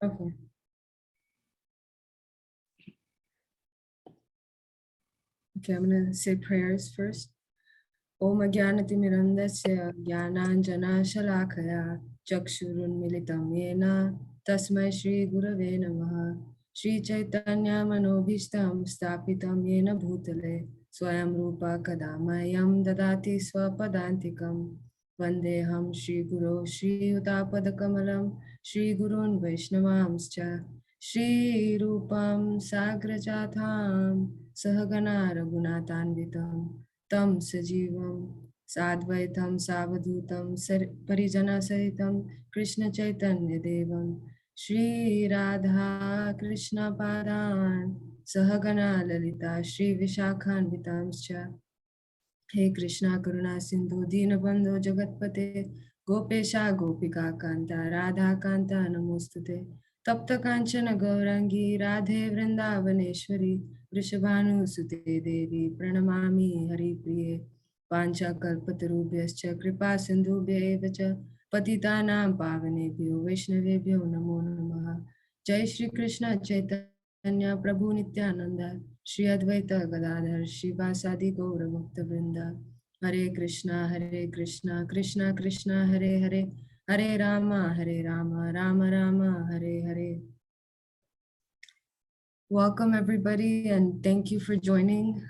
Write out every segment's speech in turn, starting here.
Okay. Okay, I'm going to say prayers first. Om Jnanatimirandasya Jnananjana Shalakaya Chakshurunmilitam Yena Tasmai Shri Gurave Namaha Shri Chaitanya Manobhishtam Stapitam Yena Bhutale Swayam Rupa Kadamayam Dadati Swapadantikam Vandeham Shri Guru Shri Utapadakamalam Shri Gurun Vaishnavamscha Shri Rupam Sagrajatham Sahagana Raghunatanvitam Tam Sajivam Sadvaitam Savadhutam Parijana Sahitam Krishna Chaitanya Devam Shri Radha Krishna Padan Sahagana Lalita Shri Vishakhanvitamscha He Krishna Karuna Sindhu Dinabandhu Jagatpate Gopesha Gopika Kanta Radha Kanta Namostute Tapta Kanchana Gaurangi Radhe Vrindavaneshwari Vrishabhanu Sute Devi Pranamami Hari Priye Pancha Kalpatarubhyascha Kripa Sindhubhya Evacha Patitanam Pavanebhyo Vaishnavebhyo Namo Namaha Jai Shri Krishna Chaitanya Prabhu Nityananda Shri Advaita Gadadhar Shivasadi Gaura Bhakta Vrinda Hare Krishna Krishna Krishna Hare Hare Hare Rama Rama Rama Hare Hare. Welcome everybody and thank you for joining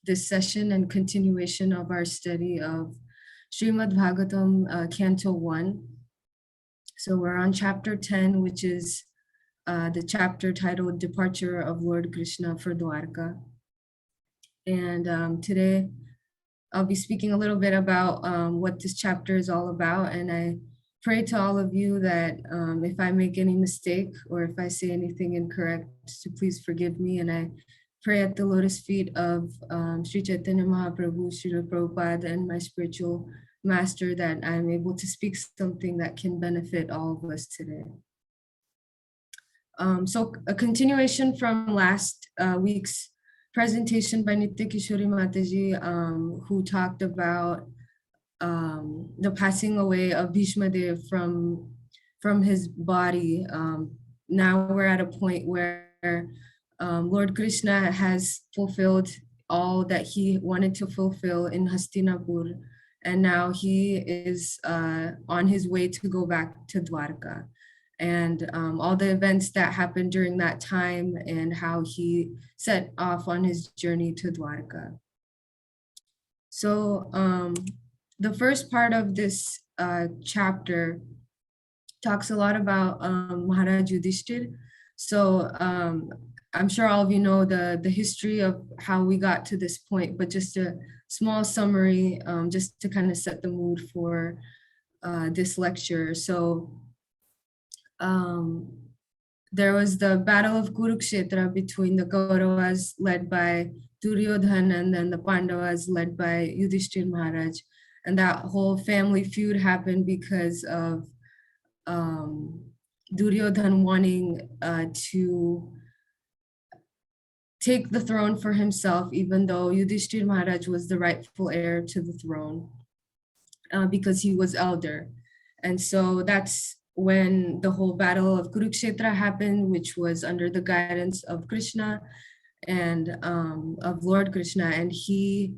this session and continuation of our study of Srimad Bhagavatam Canto 1. So we're on chapter 10, which is the chapter titled Departure of Lord Krishna for Dwarka. And today I'll be speaking a little bit about what this chapter is all about. And I pray to all of you that if I make any mistake or if I say anything incorrect, to please forgive me. And I pray at the lotus feet of Sri Chaitanya Mahaprabhu, Srila Prabhupada, and my spiritual master that I'm able to speak something that can benefit all of us today. So a continuation from last week's presentation by Nitya Kishori Mataji, who talked about the passing away of Bhishma Dev from his body. Now we're at a point where Lord Krishna has fulfilled all that he wanted to fulfill in Hastinapur, and now he is on his way to go back to Dwarka. And all the events that happened during that time and how he set off on his journey to Dwarka. So the first part of this chapter talks a lot about Maharaj Yudhishthir. So I'm sure all of you know the history of how we got to this point, but just a small summary just to kind of set the mood for this lecture. So there was the battle of Kurukshetra between the Kauravas led by Duryodhana and then the Pandavas led by Yudhishthir Maharaj. And that whole family feud happened because of Duryodhana wanting to take the throne for himself, even though Yudhishthir Maharaj was the rightful heir to the throne because he was elder. And so that's when the whole battle of Kurukshetra happened, which was under the guidance of Krishna and of Lord Krishna. And he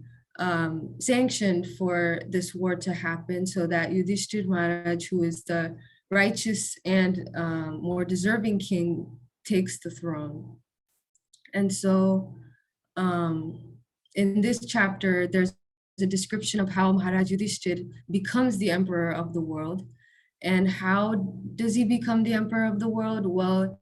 sanctioned for this war to happen so that Yudhishthir Maharaj, who is the righteous and more deserving king, takes the throne. And so in this chapter, there's a description of how Maharaj Yudhishthir becomes the emperor of the world. And how does he become the emperor of the world? Well,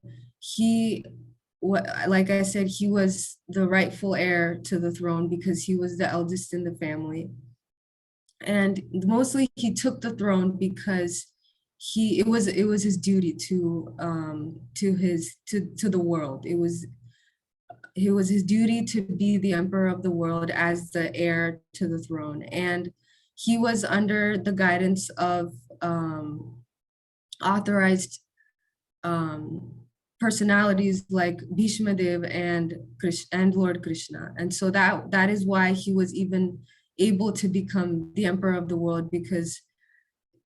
like I said, he was the rightful heir to the throne because he was the eldest in the family. And mostly he took the throne because it was his duty to the world. It was his duty to be the emperor of the world as the heir to the throne. And he was under the guidance of authorized personalities like Bhishma Dev and Lord Krishna. And so that is why he was even able to become the emperor of the world, because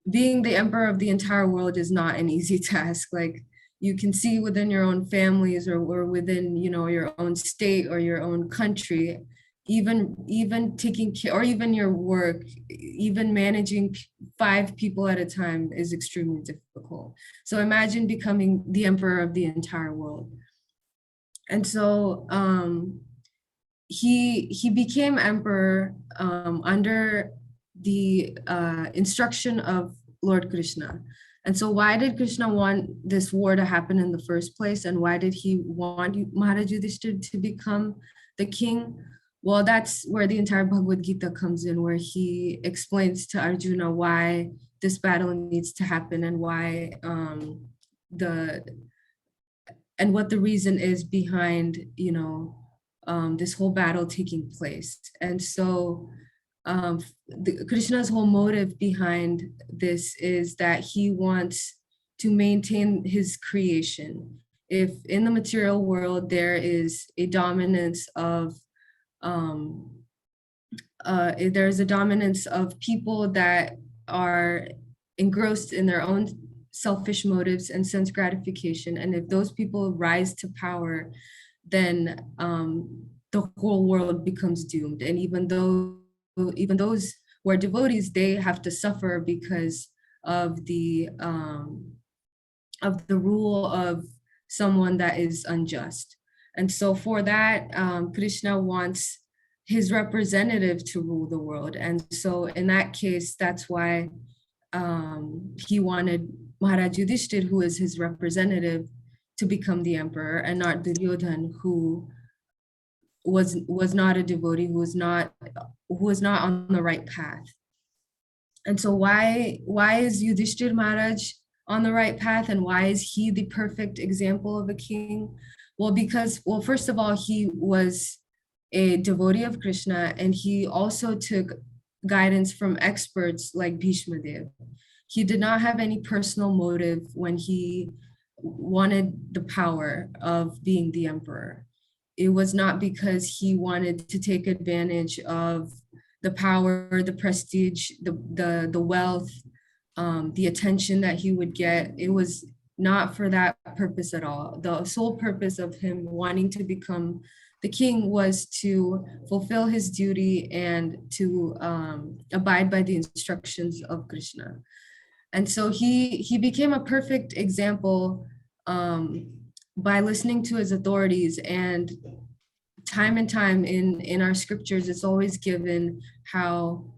being the emperor of the entire world is not an easy task. Like you can see within your own families, or within, your own state or your own country, even taking care, or even your work, even managing 5 people at a time is extremely difficult. So imagine becoming the emperor of the entire world. And so he became emperor under the instruction of Lord Krishna. And so why did Krishna want this war to happen in the first place? And why did he want Maharaj Yudhishthira to become the king? Well, that's where the entire Bhagavad Gita comes in, where he explains to Arjuna why this battle needs to happen, and why the and what the reason is behind, this whole battle taking place. And so Krishna's whole motive behind this is that he wants to maintain his creation. If in the material world there is a dominance of there's a dominance of people that are engrossed in their own selfish motives and sense gratification, and if those people rise to power, then the whole world becomes doomed. And even those who are devotees, they have to suffer because of the rule of someone that is unjust. And so for that, Krishna wants his representative to rule the world. And so in that case, that's why he wanted Maharaj Yudhishthir, who is his representative, to become the emperor, and not Duryodhan, who was not a devotee, who was not on the right path. And so why is Yudhishthir Maharaj on the right path, and why is he the perfect example of a king? Well, first of all, he was a devotee of Krishna, and he also took guidance from experts like Bhishma Dev. He did not have any personal motive when he wanted the power of being the emperor. It was not because he wanted to take advantage of the power, the prestige, the wealth, the attention that he would get. It was not for that purpose at all. The sole purpose of him wanting to become the king was to fulfill his duty and to abide by the instructions of Krishna. And so he became a perfect example by listening to his authorities. And time and time in our scriptures, it's always given how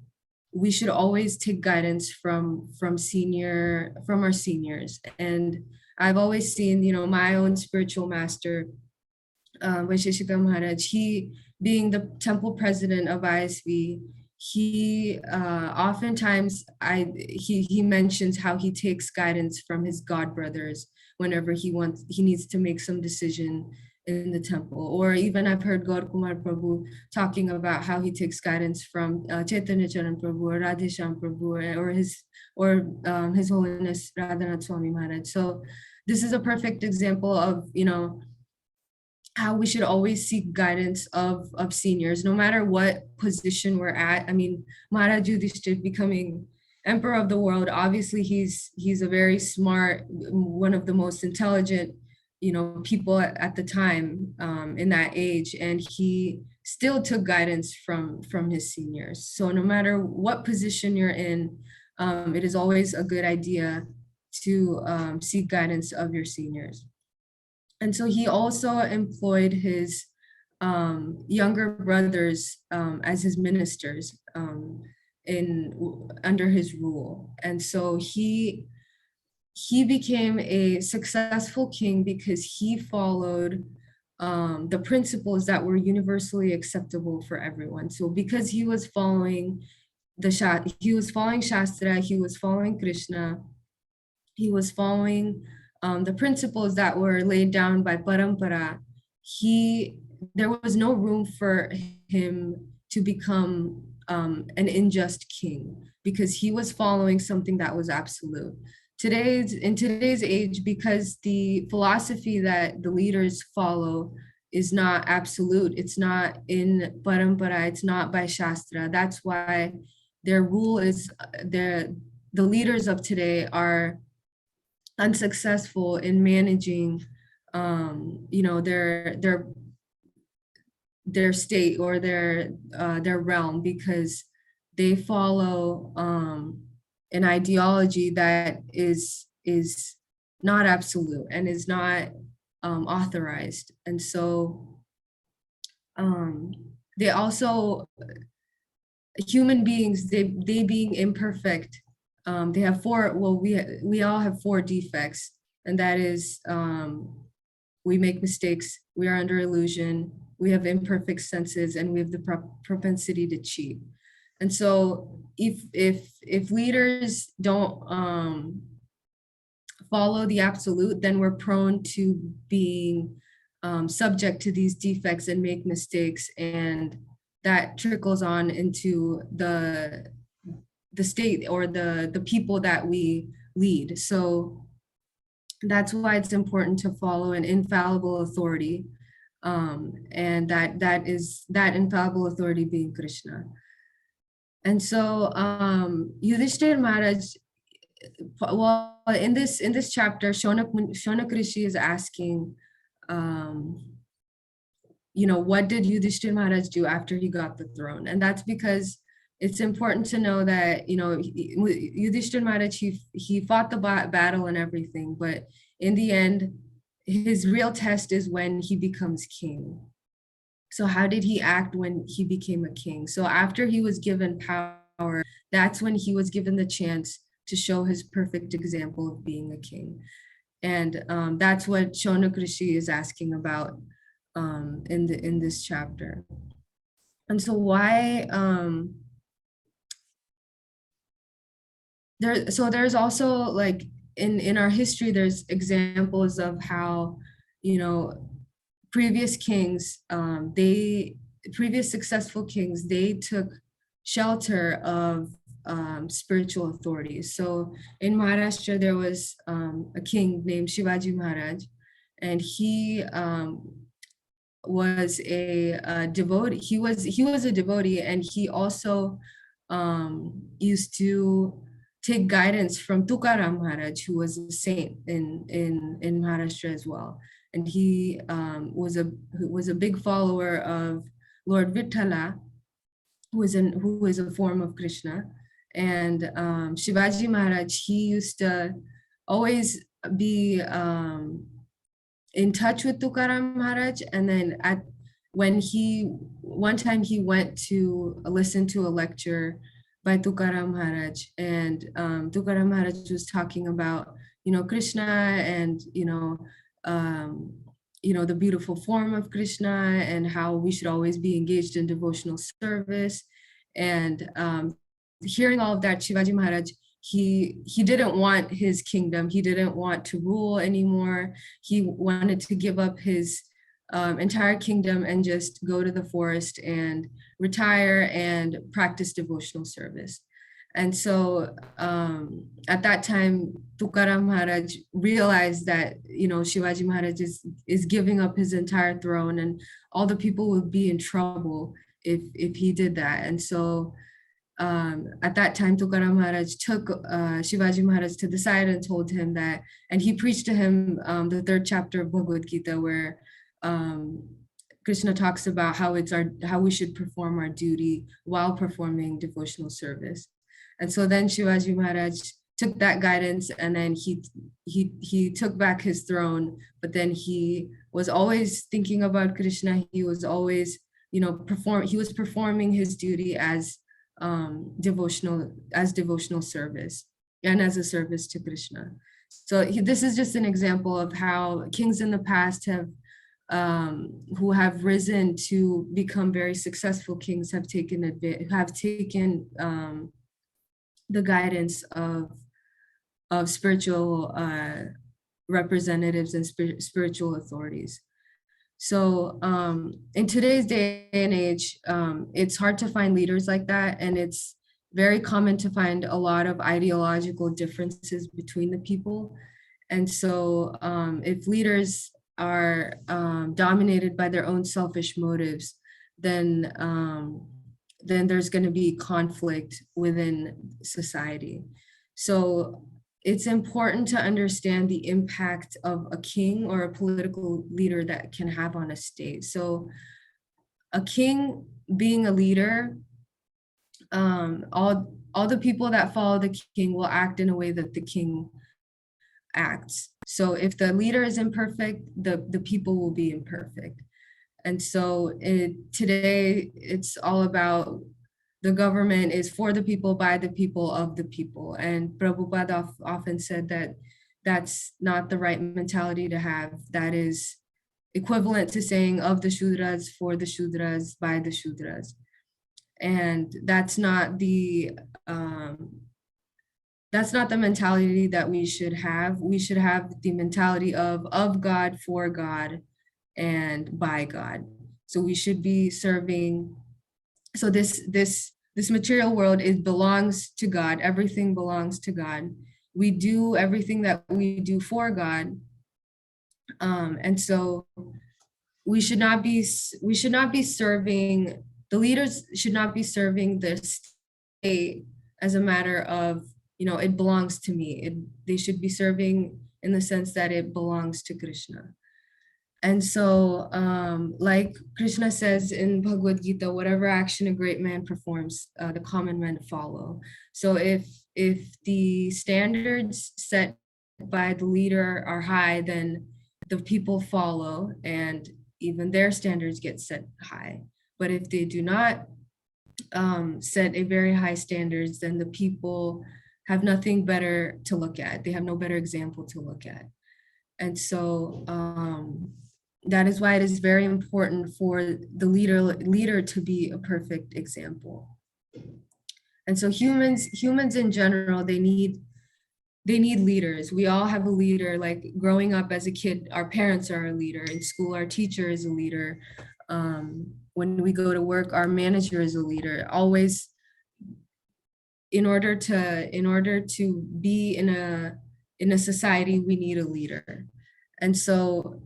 we should always take guidance from our seniors. And I've always seen, my own spiritual master, Vaisheshika Maharaj, he being the temple president of ISV, he oftentimes he mentions how he takes guidance from his god brothers whenever he needs to make some decision in the temple. Or even I've heard Gaur Kumar Prabhu talking about how he takes guidance from Chaitanya Charan Prabhu or Radhesham Prabhu, or His Holiness Radhanath Swami Maharaj. So this is a perfect example of how we should always seek guidance of seniors, no matter what position we're at. I mean, Maharaj Yudhishthir becoming emperor of the world, obviously he's a very smart, one of the most intelligent, people at the time, in that age, and he still took guidance from his seniors. So no matter what position you're in, it is always a good idea to seek guidance of your seniors. And so he also employed his younger brothers as his ministers under his rule. And so he became a successful king because he followed the principles that were universally acceptable for everyone. So because he was following Shastra, he was following Krishna, he was following the principles that were laid down by Parampara, there was no room for him to become an unjust king, because he was following something that was absolute. In today's age, because the philosophy that the leaders follow is not absolute, it's not in Parampara, it's not by Shastra. That's why their rule is, the leaders of today are unsuccessful in managing, you know, their state or their realm, because they follow an ideology that is not absolute and is not authorized. And so um, they also, human beings, they being imperfect, they have four, well, we all have four defects, and that is we make mistakes, we are under illusion, we have imperfect senses, and we have the propensity to cheat. And so if leaders don't follow the absolute, then we're prone to being subject to these defects and make mistakes, and that trickles on into the state or the people that we lead. So that's why it's important to follow an infallible authority, and that infallible authority being Krishna. And so Yudhishthir Maharaj, well, in this chapter, Shonak Rishi is asking, you know, what did Yudhishthir Maharaj do after he got the throne? And that's because it's important to know that, you know, Yudhishthir Maharaj, he fought the battle and everything, but in the end, his real test is when he becomes king. So how did he act when he became a king? So after he was given power, that's when he was given the chance to show his perfect example of being a king. And that's what Shonak Rishi is asking about in this chapter. And so why there's also, like, in our history, there's examples of how, you know, previous kings, previous successful kings, they took shelter of spiritual authorities. So in Maharashtra, there was a king named Shivaji Maharaj, and he was a devotee. He was a devotee, and he also used to take guidance from Tukaram Maharaj, who was a saint in Maharashtra as well. And he was a big follower of Lord Vithala, who is a form of Krishna. And Shivaji Maharaj, he used to always be in touch with Tukaram Maharaj. And then one time he went to listen to a lecture by Tukaram Maharaj, and Tukaram Maharaj was talking about, you know, Krishna, and the beautiful form of Krishna, and how we should always be engaged in devotional service. And hearing all of that, Shivaji Maharaj, he didn't want his kingdom. He didn't want to rule anymore. He wanted to give up his entire kingdom and just go to the forest and retire and practice devotional service. And so at that time, Tukaram Maharaj realized that, you know, Shivaji Maharaj is giving up his entire throne, and all the people would be in trouble if he did that. And so at that time, Tukaram Maharaj took Shivaji Maharaj to the side and told him that, and he preached to him the 3rd chapter of Bhagavad Gita, where Krishna talks about how we should perform our duty while performing devotional service. And so then Shivaji Maharaj took that guidance, and then he took back his throne, but then he was always thinking about Krishna. He was always, you know, performing his duty as devotional service and as a service to Krishna. So this is just an example of how kings in the past have who have risen to become very successful kings have taken the guidance of spiritual representatives and spiritual authorities. So in today's day and age, it's hard to find leaders like that, and it's very common to find a lot of ideological differences between the people. And so if leaders are dominated by their own selfish motives, then there's going to be conflict within society. So it's important to understand the impact of a king or a political leader that can have on a state. So a king being a leader, all the people that follow the king will act in a way that the king acts. So if the leader is imperfect, the people will be imperfect. And so today it's all about the government is for the people, by the people, of the people. And Prabhupada often said that that's not the right mentality to have. That is equivalent to saying of the Shudras, for the Shudras, by the Shudras. And that's not the mentality that we should have. We should have the mentality of God, for God, and by God. So we should be serving. So this material world, it belongs to God. Everything belongs to God. We do everything that we do for God. And so we should not be serving, the leaders should not be serving the state as a matter of, it belongs to me. They should be serving in the sense that it belongs to Krishna. And so, like Krishna says in Bhagavad Gita, whatever action a great man performs, the common men follow. So if the standards set by the leader are high, then the people follow, and even their standards get set high. But if they do not set a very high standards, then the people have nothing better to look at. They have no better example to look at. And so that is why it is very important for the leader to be a perfect example. And so humans in general, they need leaders. We all have a leader. Like growing up as a kid, our parents are a leader. In school, our teacher is a leader. When we go to work, our manager is a leader. Always, in order to be in a society, we need a leader. And so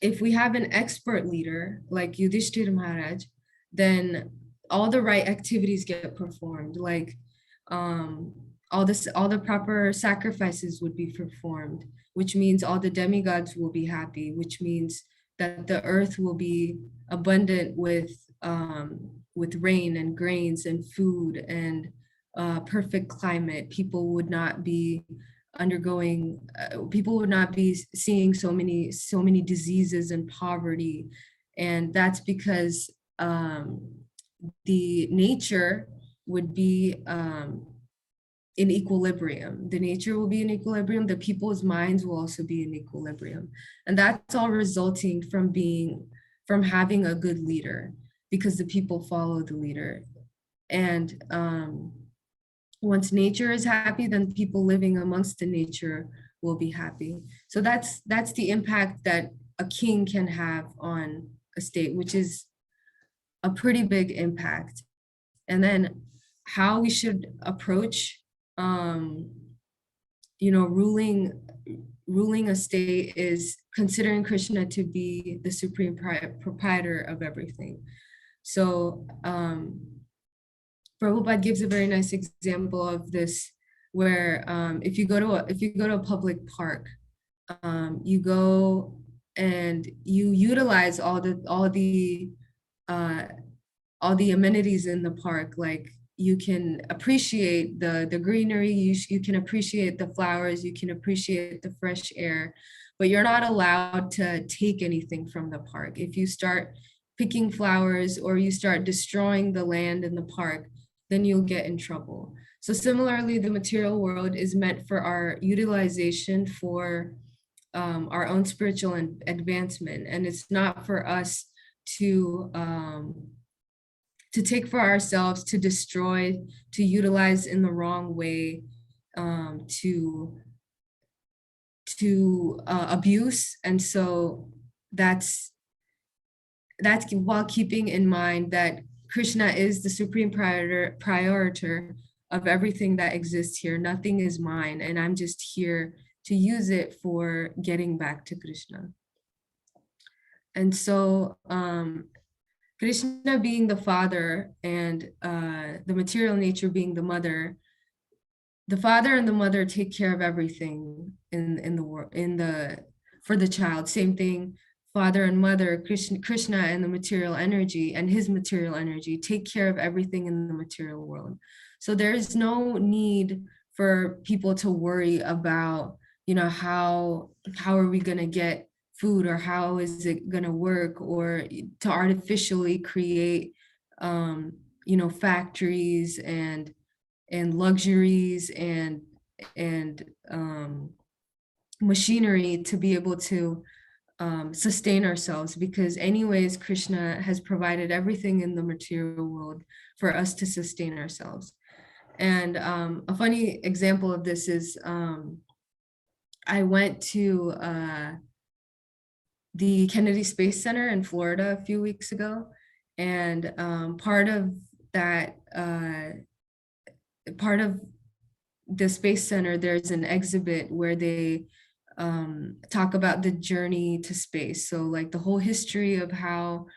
if we have an expert leader like Yudhishthira Maharaj, then all the right activities get performed. Like all the proper sacrifices would be performed, which means all the demigods will be happy, which means that the earth will be abundant with rain and grains and food and perfect climate. People would not be seeing so many diseases and poverty. And that's because the nature would be in equilibrium. The nature will be in equilibrium. The people's minds will also be in equilibrium. And that's all resulting from having a good leader, because the people follow the leader. And once nature is happy, then people living amongst the nature will be happy. So that's the impact that a king can have on a state, which is a pretty big impact. And then how we should approach ruling a state is considering Krishna to be the supreme proprietor of everything. So Prabhupada gives a very nice example of this, where if you go to a public park, you go and you utilize all the amenities in the park. Like you can appreciate the greenery, you can appreciate the flowers, you can appreciate the fresh air, but you're not allowed to take anything from the park. If you start picking flowers or you start destroying the land in the park, then you'll get in trouble. So similarly, the material world is meant for our utilization for our own spiritual advancement, and it's not for us to take for ourselves, to destroy, to utilize in the wrong way, to abuse. And so that's while keeping in mind that Krishna is the supreme prioriter of everything that exists here. Nothing is mine, and I'm just here to use it for getting back to Krishna. And so Krishna being the father and the material nature being the mother, the father and the mother take care of everything in the world, for the child. Same thing, father and mother, Krishna and the material energy and his material energy take care of everything in the material world. So there is no need for people to worry about, how are we going to get food, or how is it going to work, or to artificially create factories and luxuries and machinery to be able to sustain ourselves, because anyways Krishna has provided everything in the material world for us to sustain ourselves. And a funny example of this is I went to the Kennedy Space Center in Florida a few weeks ago, and part of that part of the Space Center, there's an exhibit where they talk about the journey to space. So like the whole history of how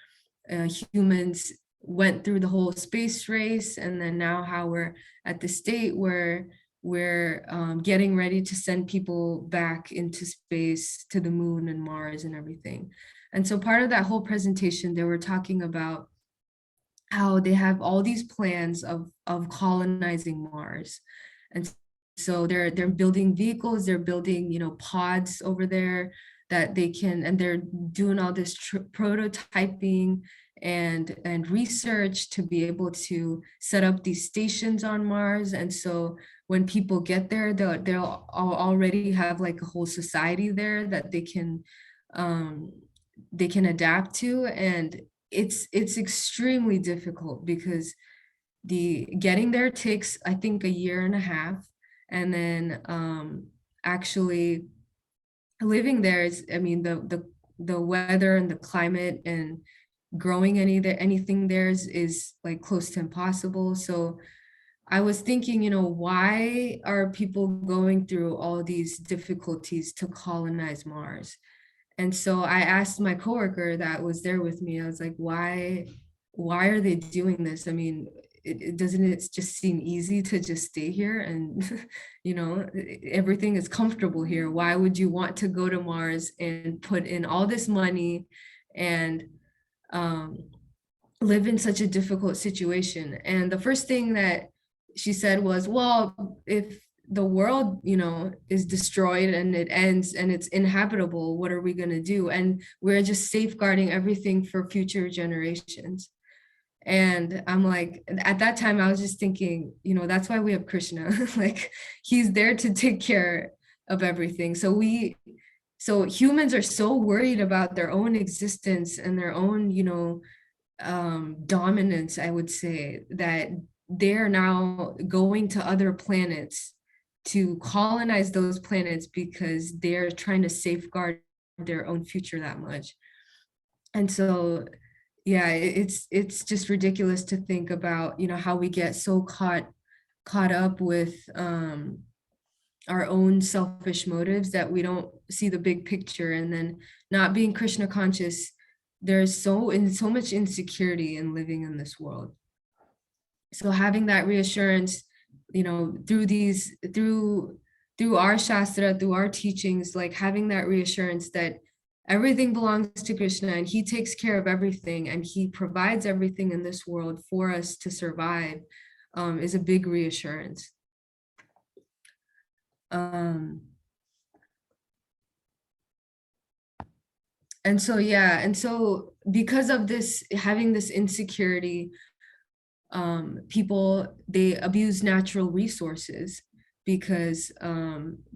humans went through the whole space race, and then now how we're at the state where we're getting ready to send people back into space to the moon and Mars and everything. And so part of that whole presentation, they were talking about how they have all these plans of colonizing Mars. And so they're building vehicles, they're building, pods over there that they can, and they're doing all this prototyping and research to be able to set up these stations on Mars. And so when people get there, they'll already have like a whole society there that they can adapt to. And it's extremely difficult because the getting there takes, I think, a year and a half. And then actually living there is, I mean, the weather and the climate and growing anything there is like close to impossible. So I was thinking, why are people going through all these difficulties to colonize Mars? And so I asked my coworker that was there with me, I was like, why are they doing this? I mean, doesn't it just seem easy to just stay here and everything is comfortable here? Why would you want to go to Mars and put in all this money and live in such a difficult situation? And the first thing that she said was, well, if the world is destroyed and it ends and it's inhabitable, what are we going to do? And we're just safeguarding everything for future generations. And I'm like, at that time I was just thinking, that's why we have Krishna. Like, he's there to take care of everything. So humans are so worried about their own existence and their own dominance, I would say, that they're now going to other planets to colonize those planets because they're trying to safeguard their own future that much. And so yeah, it's just ridiculous to think about how we get so caught up with our own selfish motives that we don't see the big picture. And then not being Krishna conscious, there's so much insecurity in living in this world. So having that reassurance, through our shastra, through our teachings, like having that reassurance that everything belongs to Krishna and he takes care of everything and he provides everything in this world for us to survive, is a big reassurance. And so because of this, having this insecurity, people, they abuse natural resources because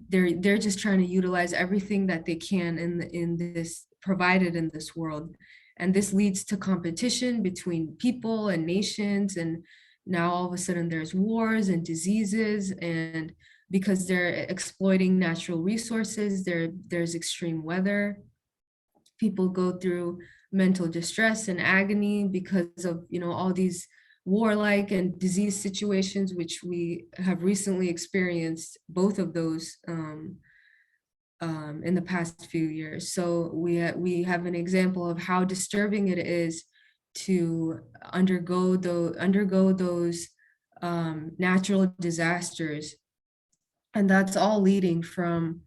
they're just trying to utilize everything that they can in this provided in this world. And this leads to competition between people and nations, and now all of a sudden there's wars and diseases, and because they're exploiting natural resources, there's extreme weather. People go through mental distress and agony because of all these warlike and disease situations, which we have recently experienced both of those in the past few years. So we have an example of how disturbing it is to undergo those natural disasters And that's all leading from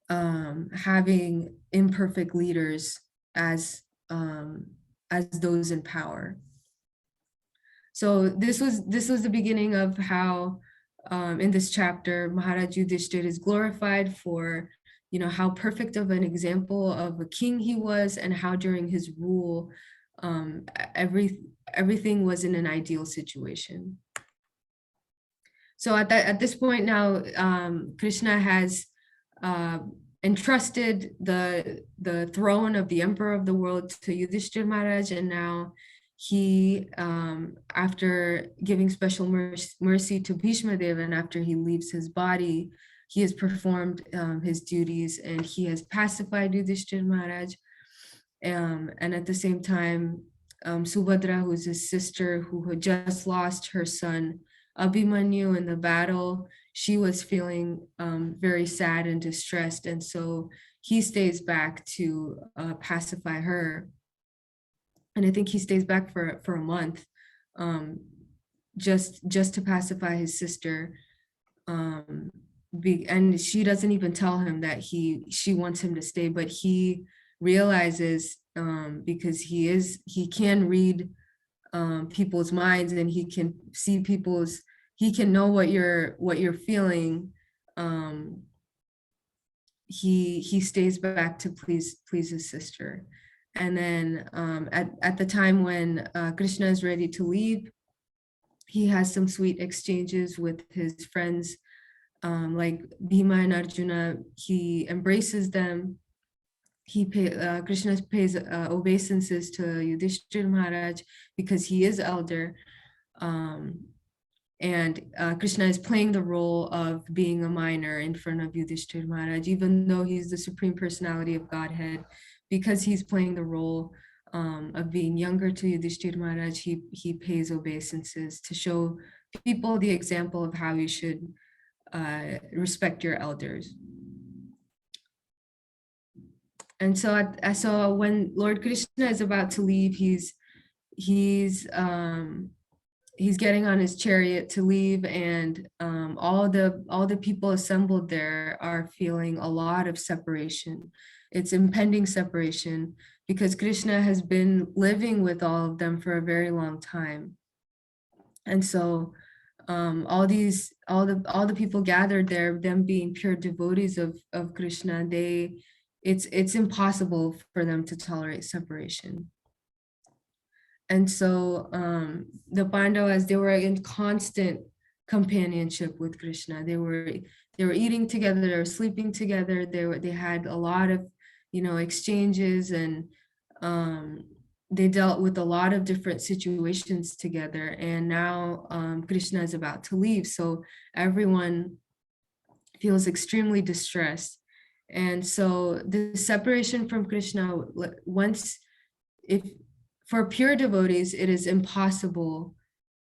having imperfect leaders as those in power. So this was the beginning of how in this chapter Maharaj Yudhishthira is glorified for, you know, how perfect of an example of a king he was, and how during his rule everything was in an ideal situation. So at this point now, Krishna has entrusted the throne of the emperor of the world to Yudhishthira Maharaj, and now he, after giving special mercy to Bhishma Deva, and after he leaves his body, he has performed his duties, and he has pacified Yudhishthira Maharaj. And at the same time, Subhadra, who's his sister, who had just lost her son Abhimanyu in the battle, she was feeling very sad and distressed, and so he stays back to pacify her. And I think he stays back for a month, just to pacify his sister. And she doesn't even tell him that she wants him to stay, but he realizes, because he can read people's minds, and he can see he can know what you're feeling. He stays back to please his sister. And then at the time when Krishna is ready to leave, he has some sweet exchanges with his friends, like Bhima and Arjuna. He embraces them. Krishna pays obeisances to Yudhishthira Maharaj because he is elder. And Krishna is playing the role of being a minor in front of Yudhishthira Maharaj, even though he's the Supreme Personality of Godhead. Because he's playing the role of being younger to Yudhishthira Maharaj, he pays obeisances to show people the example of how you should respect your elders. And so when Lord Krishna is about to leave, he's getting on his chariot to leave, and all the people assembled there are feeling a lot of separation. It's impending separation, because Krishna has been living with all of them for a very long time. And so all the people gathered there, them being pure devotees of Krishna, it's impossible for them to tolerate separation. And so the Pandavas, they were in constant companionship with Krishna. They were eating together, they were sleeping together. They had a lot of, exchanges, and they dealt with a lot of different situations together. And now Krishna is about to leave, so everyone feels extremely distressed. And so the separation from Krishna, for pure devotees, it is impossible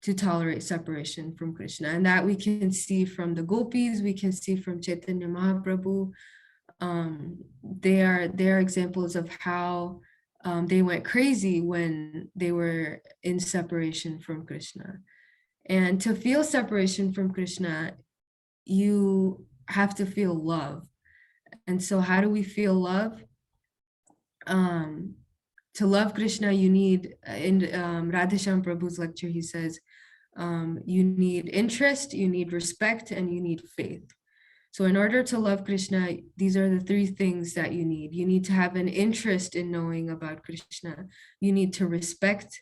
to tolerate separation from Krishna. And that we can see from the gopis, we can see from Chaitanya Mahaprabhu. They are examples of how they went crazy when they were in separation from Krishna. And to feel separation from Krishna, you have to feel love. And so how do we feel love? To love Krishna, you need, in Radhesham Prabhu's lecture, he says, you need interest, you need respect, and you need faith. So in order to love Krishna, these are the three things that you need. You need to have an interest in knowing about Krishna. You need to respect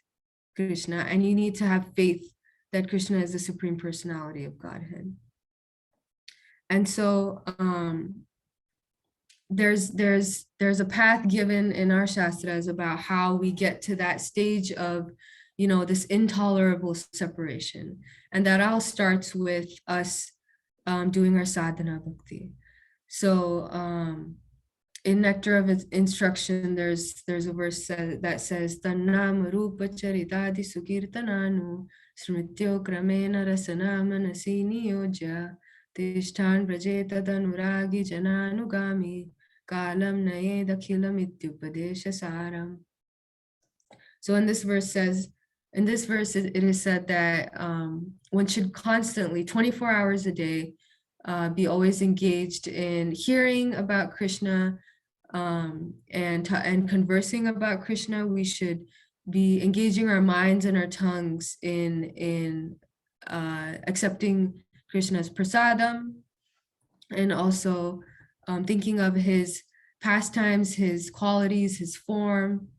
Krishna, and you need to have faith that Krishna is the Supreme Personality of Godhead. And so there's a path given in our Shastras about how we get to that stage of, this intolerable separation. And that all starts with us doing our sadhana bhakti. So in Nectar of Instruction, there's a verse that says, Tannam rupa charitadi sukirtananu smrityo kramena rasana manasi niyojya tishtan vrajeta danuragi jananugami kalam naye dakhilam ityupadesha saram. So in this verse, it is said that one should constantly, 24 hours a day, be always engaged in hearing about Krishna, and conversing about Krishna. We should be engaging our minds and our tongues in accepting Krishna's prasadam, and also thinking of his pastimes, his qualities, his form.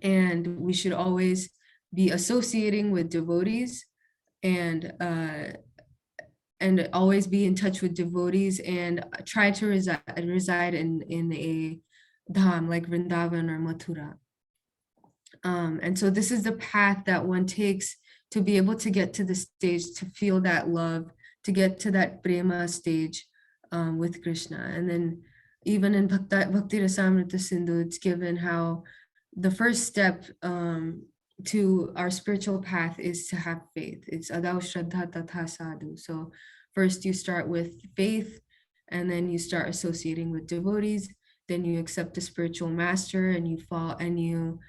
And we should always be associating with devotees, and always be in touch with devotees, and try to reside in a dham like Vrindavan or Mathura. And so this is the path that one takes to be able to get to the stage, to feel that love, to get to that prema stage with Krishna. And then even in Bhakti Rasamrita Sindhu, it's given how the first step to our spiritual path is to have faith. It's Adau Shraddha Tatha Sadhu. So first you start with faith, and then you start associating with devotees, then you accept a spiritual master, and you fall and you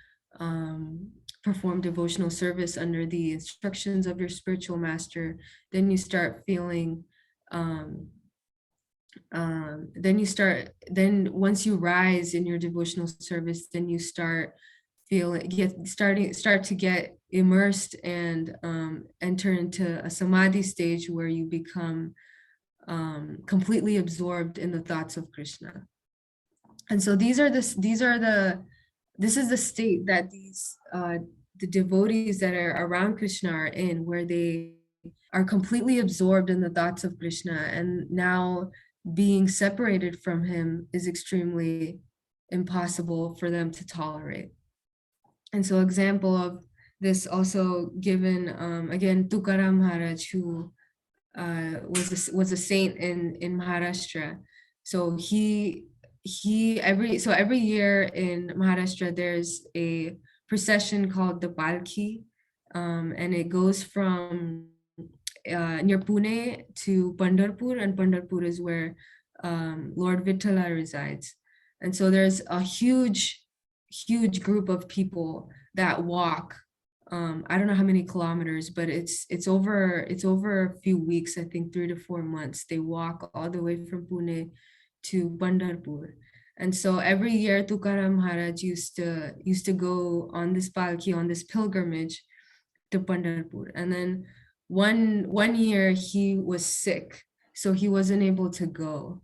perform devotional service under the instructions of your spiritual master. Then you start feeling then once you rise in your devotional service, then you start to get immersed and enter into a samadhi stage where you become completely absorbed in the thoughts of Krishna. And so this is the state that the devotees that are around Krishna are in, where they are completely absorbed in the thoughts of Krishna, and now being separated from him is extremely impossible for them to tolerate. And so example of this also given, again, Tukaram Maharaj, who was a saint in Maharashtra. So every year in Maharashtra, there's a procession called the Palki, and it goes from near Pune to Pandharpur, and Pandharpur is where Lord Vittala resides. And so there's a huge group of people that walk. I don't know how many kilometers, but it's over a few weeks, I think 3 to 4 months. They walk all the way from Pune to Pandharpur. And so every year Tukaram Maharaj used to go on this palki, on this pilgrimage to Pandharpur. And then one year he was sick, so he wasn't able to go.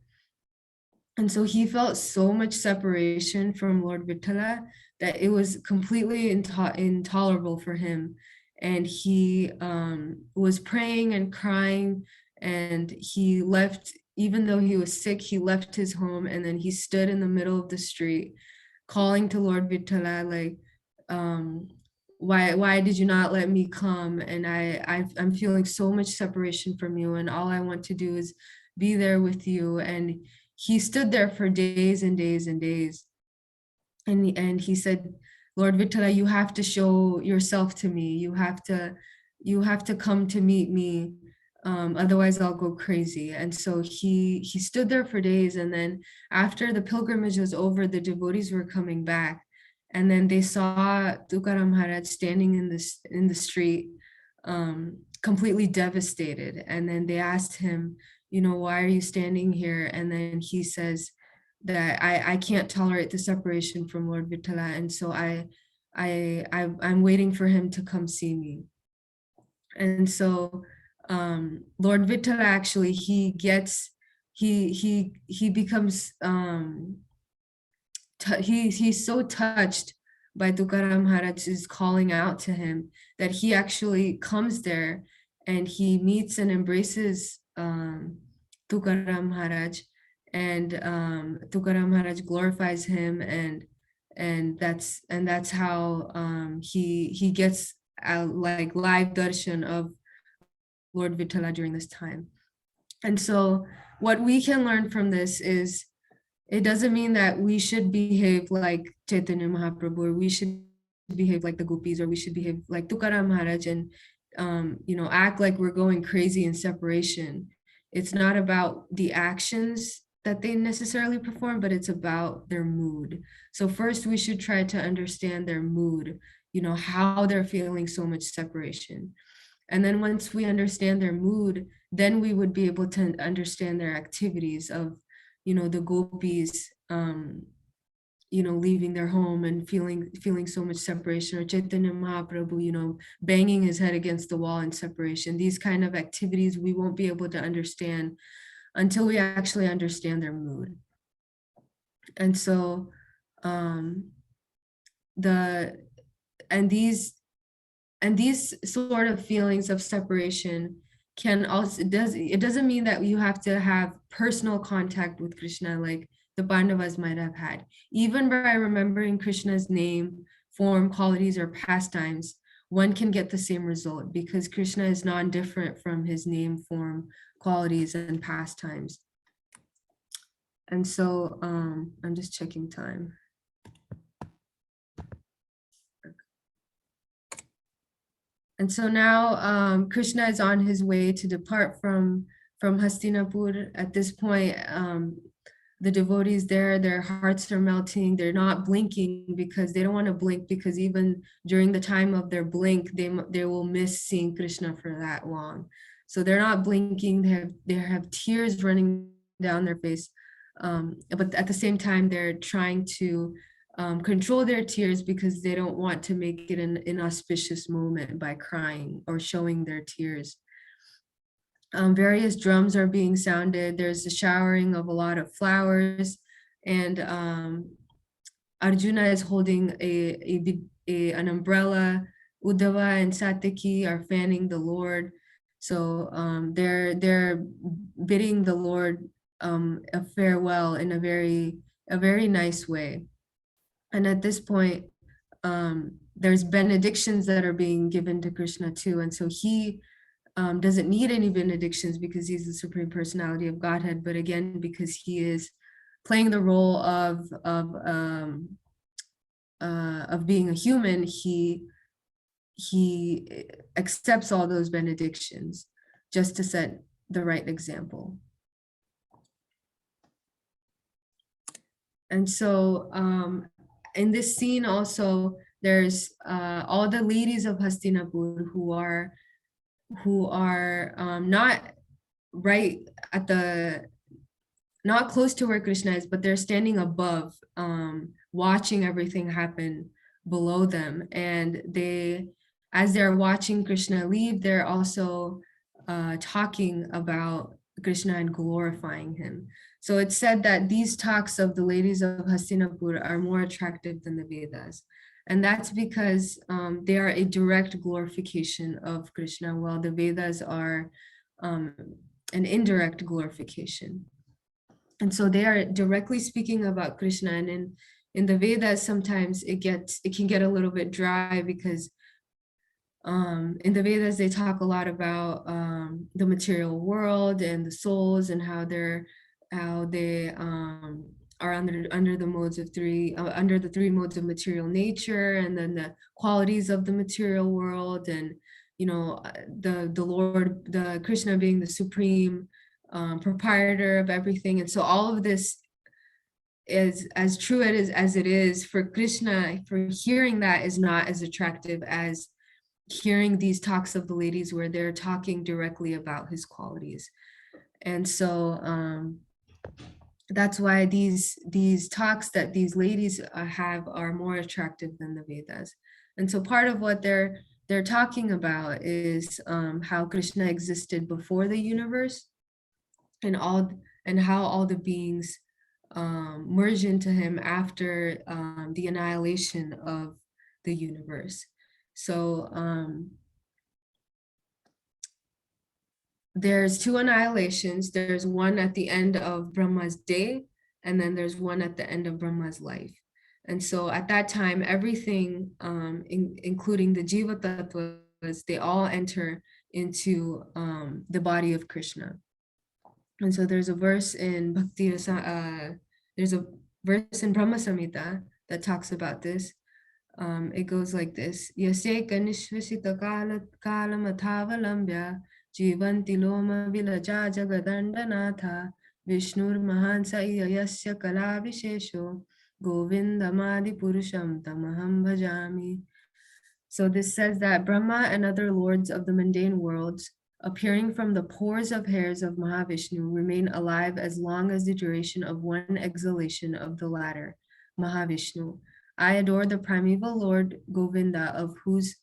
And so he felt so much separation from Lord Vittala that it was completely intolerable for him. And he was praying and crying, and he left, even though he was sick, he left his home, and then he stood in the middle of the street calling to Lord Vittala, like, why did you not let me come? And I'm feeling so much separation from you, and all I want to do is be there with you. And he stood there for days and days and days. And he said, Lord Vittala, you have to show yourself to me. You have to come to meet me. Otherwise I'll go crazy. And so he stood there for days. And then after the pilgrimage was over, the devotees were coming back. And then they saw Tukaram Maharaj standing in the street, completely devastated. And then they asked him, why are you standing here? And then he says that I can't tolerate the separation from Lord Vittala, and so I'm waiting for him to come see me. And so Lord Vittala actually he becomes he's so touched by Tukaram Maharaj's calling out to him that he actually comes there and he meets and embraces Tukaram Maharaj, and Tukaram Maharaj glorifies him, and that's how he gets like live darshan of Lord Vittala during this time. And so what we can learn from this is, it doesn't mean that we should behave like Chaitanya Mahaprabhu, or we should behave like the gopis, or we should behave like Tukaram Maharaj and act like we're going crazy in separation. It's not about the actions that they necessarily perform, but it's about their mood. So first we should try to understand their mood, how they're feeling so much separation. And then once we understand their mood, then we would be able to understand their activities of, the gopis, leaving their home and feeling so much separation, or Chaitanya Mahaprabhu, banging his head against the wall in separation. These kind of activities we won't be able to understand until we actually understand their mood. And so the and these sort of feelings of separation can also, it doesn't mean that you have to have personal contact with Krishna like the Pandavas might have had. Even by remembering Krishna's name, form, qualities, or pastimes, one can get the same result because Krishna is non-different from his name, form, qualities, and pastimes. And so I'm just checking time. And so now Krishna is on his way to depart from Hastinapur. At this point, the devotees there, their hearts are melting. They're not blinking because they don't want to blink, because even during the time of their blink, they will miss seeing Krishna for that long. So they're not blinking. They have tears running down their face. But at the same time, they're trying to control their tears because they don't want to make it an inauspicious moment by crying or showing their tears. Various drums are being sounded. There's a showering of a lot of flowers, and Arjuna is holding an umbrella. Uddhava and Satyaki are fanning the Lord. So they're bidding the Lord a farewell in a very nice way. And at this point, there's benedictions that are being given to Krishna too. And so he doesn't need any benedictions because he's the Supreme Personality of Godhead, but again, because he is playing the role of being a human, he accepts all those benedictions just to set the right example. And so in this scene also, there's all the ladies of Hastinapur who are not right at not close to where Krishna is, but they're standing above, watching everything happen below them. And as they're watching Krishna leave, they're also talking about Krishna and glorifying him. So it's said that these talks of the ladies of Hastinapur are more attractive than the Vedas. And that's because they are a direct glorification of Krishna, while the Vedas are an indirect glorification. And so they are directly speaking about Krishna. And in the Vedas, sometimes it can get a little bit dry because in the Vedas, they talk a lot about the material world and the souls and how they are under the modes of under the three modes of material nature, and then the qualities of the material world, and the Lord, the Krishna being the supreme proprietor of everything. And so all of this is as true as it is for Krishna. For hearing that is not as attractive as hearing these talks of the ladies where they're talking directly about his qualities. And so that's why these talks that these ladies have are more attractive than the Vedas. And so part of what they're talking about is how Krishna existed before the universe, and how all the beings merge into him after the annihilation of the universe. So there's two annihilations. There's one at the end of Brahma's day, and then there's one at the end of Brahma's life. And so at that time, everything, including the Jiva Tattvas, they all enter into the body of Krishna. And so there's a verse in there's a verse in Brahma Samhita that talks about this. It goes like this: Yaseka nishvasita kalam athavalambya jivanti loma vilaja jagadandanatha Vishnur mahansa yasya kala vishesho Govindamadi purusham tamaham bhajami. So this says that Brahma and other lords of the mundane worlds, appearing from the pores of hairs of Mahavishnu, remain alive as long as the duration of one exhalation of the latter, Mahavishnu. I adore the primeval Lord Govinda, of whose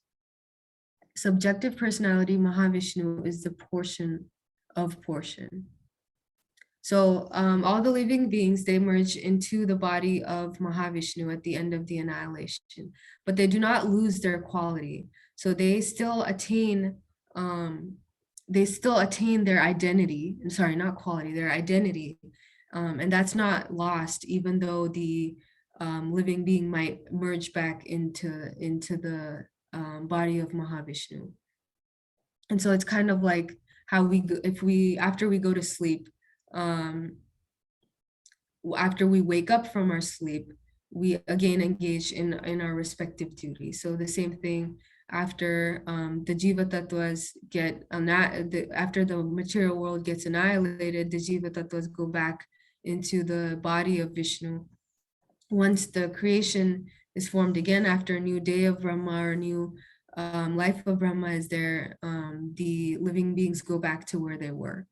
subjective personality Mahavishnu is the portion of portion. So all the living beings, they merge into the body of Mahavishnu at the end of the annihilation, but they do not lose their quality. So they still attain their identity. I'm sorry, not quality, their identity. And that's not lost, even though the living being might merge back into the body of Mahavishnu. And so it's kind of like how after we go to sleep, um, after we wake up from our sleep, we again engage in our respective duties. So the same thing after the Jiva Tattvas after the material world gets annihilated, the Jiva Tattvas go back into the body of Vishnu. Once the creation is formed again after a new day of Brahma or new life of Brahma is there, the living beings go back to where they were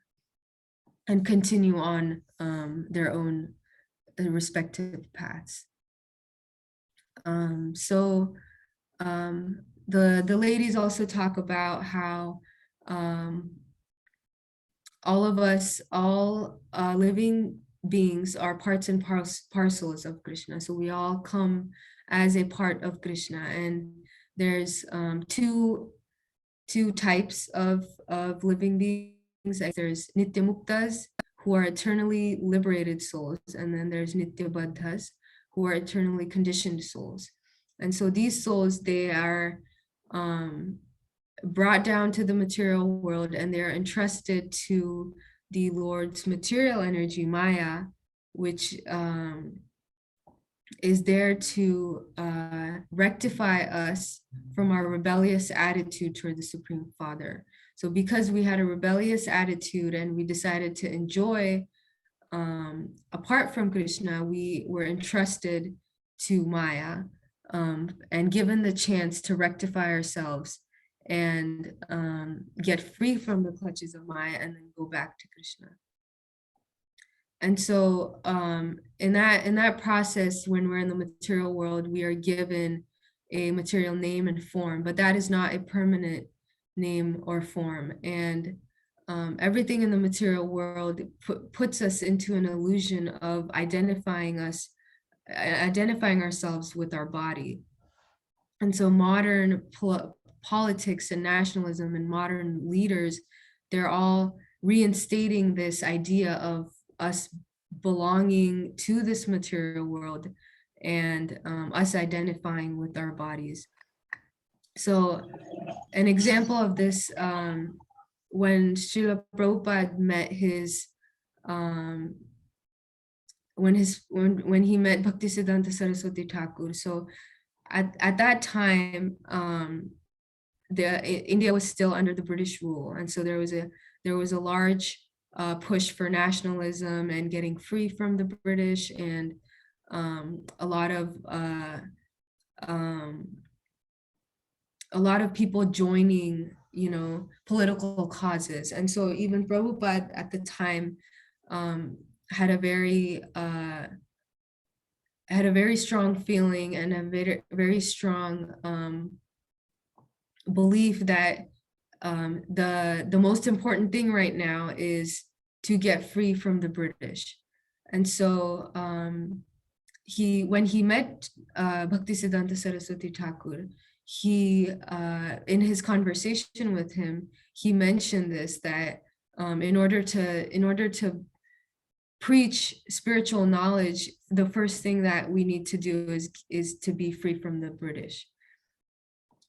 and continue on their own respective paths. So the ladies also talk about how all of us, all living beings are parts and parcels of Krishna. So we all come as a part of Krishna, and there's two types of living beings. There's Nityamuktas, who are eternally liberated souls, and then there's Nityabaddhas, who are eternally conditioned souls. And so these souls, they are brought down to the material world, and they're entrusted to the Lord's material energy, Maya, which is there to rectify us from our rebellious attitude toward the Supreme Father. So because we had a rebellious attitude and we decided to enjoy apart from Krishna, we were entrusted to Maya and given the chance to rectify ourselves and get free from the clutches of Maya and then go back to Krishna. And so in that process, when we're in the material world, we are given a material name and form, but that is not a permanent name or form. And everything in the material world puts us into an illusion of identifying ourselves with our body. And so modern politics and nationalism and modern leaders, they're all reinstating this idea of us belonging to this material world and us identifying with our bodies. So an example of this, when Srila Prabhupada met when he met Bhaktisiddhanta Saraswati Thakur. So at that time, India was still under the British rule, and so there was a large push for nationalism and getting free from the British, and a lot of people joining, political causes. And so even Prabhupada at the time had a very strong feeling and a very strong belief that the most important thing right now is to get free from the British. And so when he met Bhaktisiddhanta Saraswati Thakur, he in his conversation with him, he mentioned this, that in order to preach spiritual knowledge, the first thing that we need to do is to be free from the British.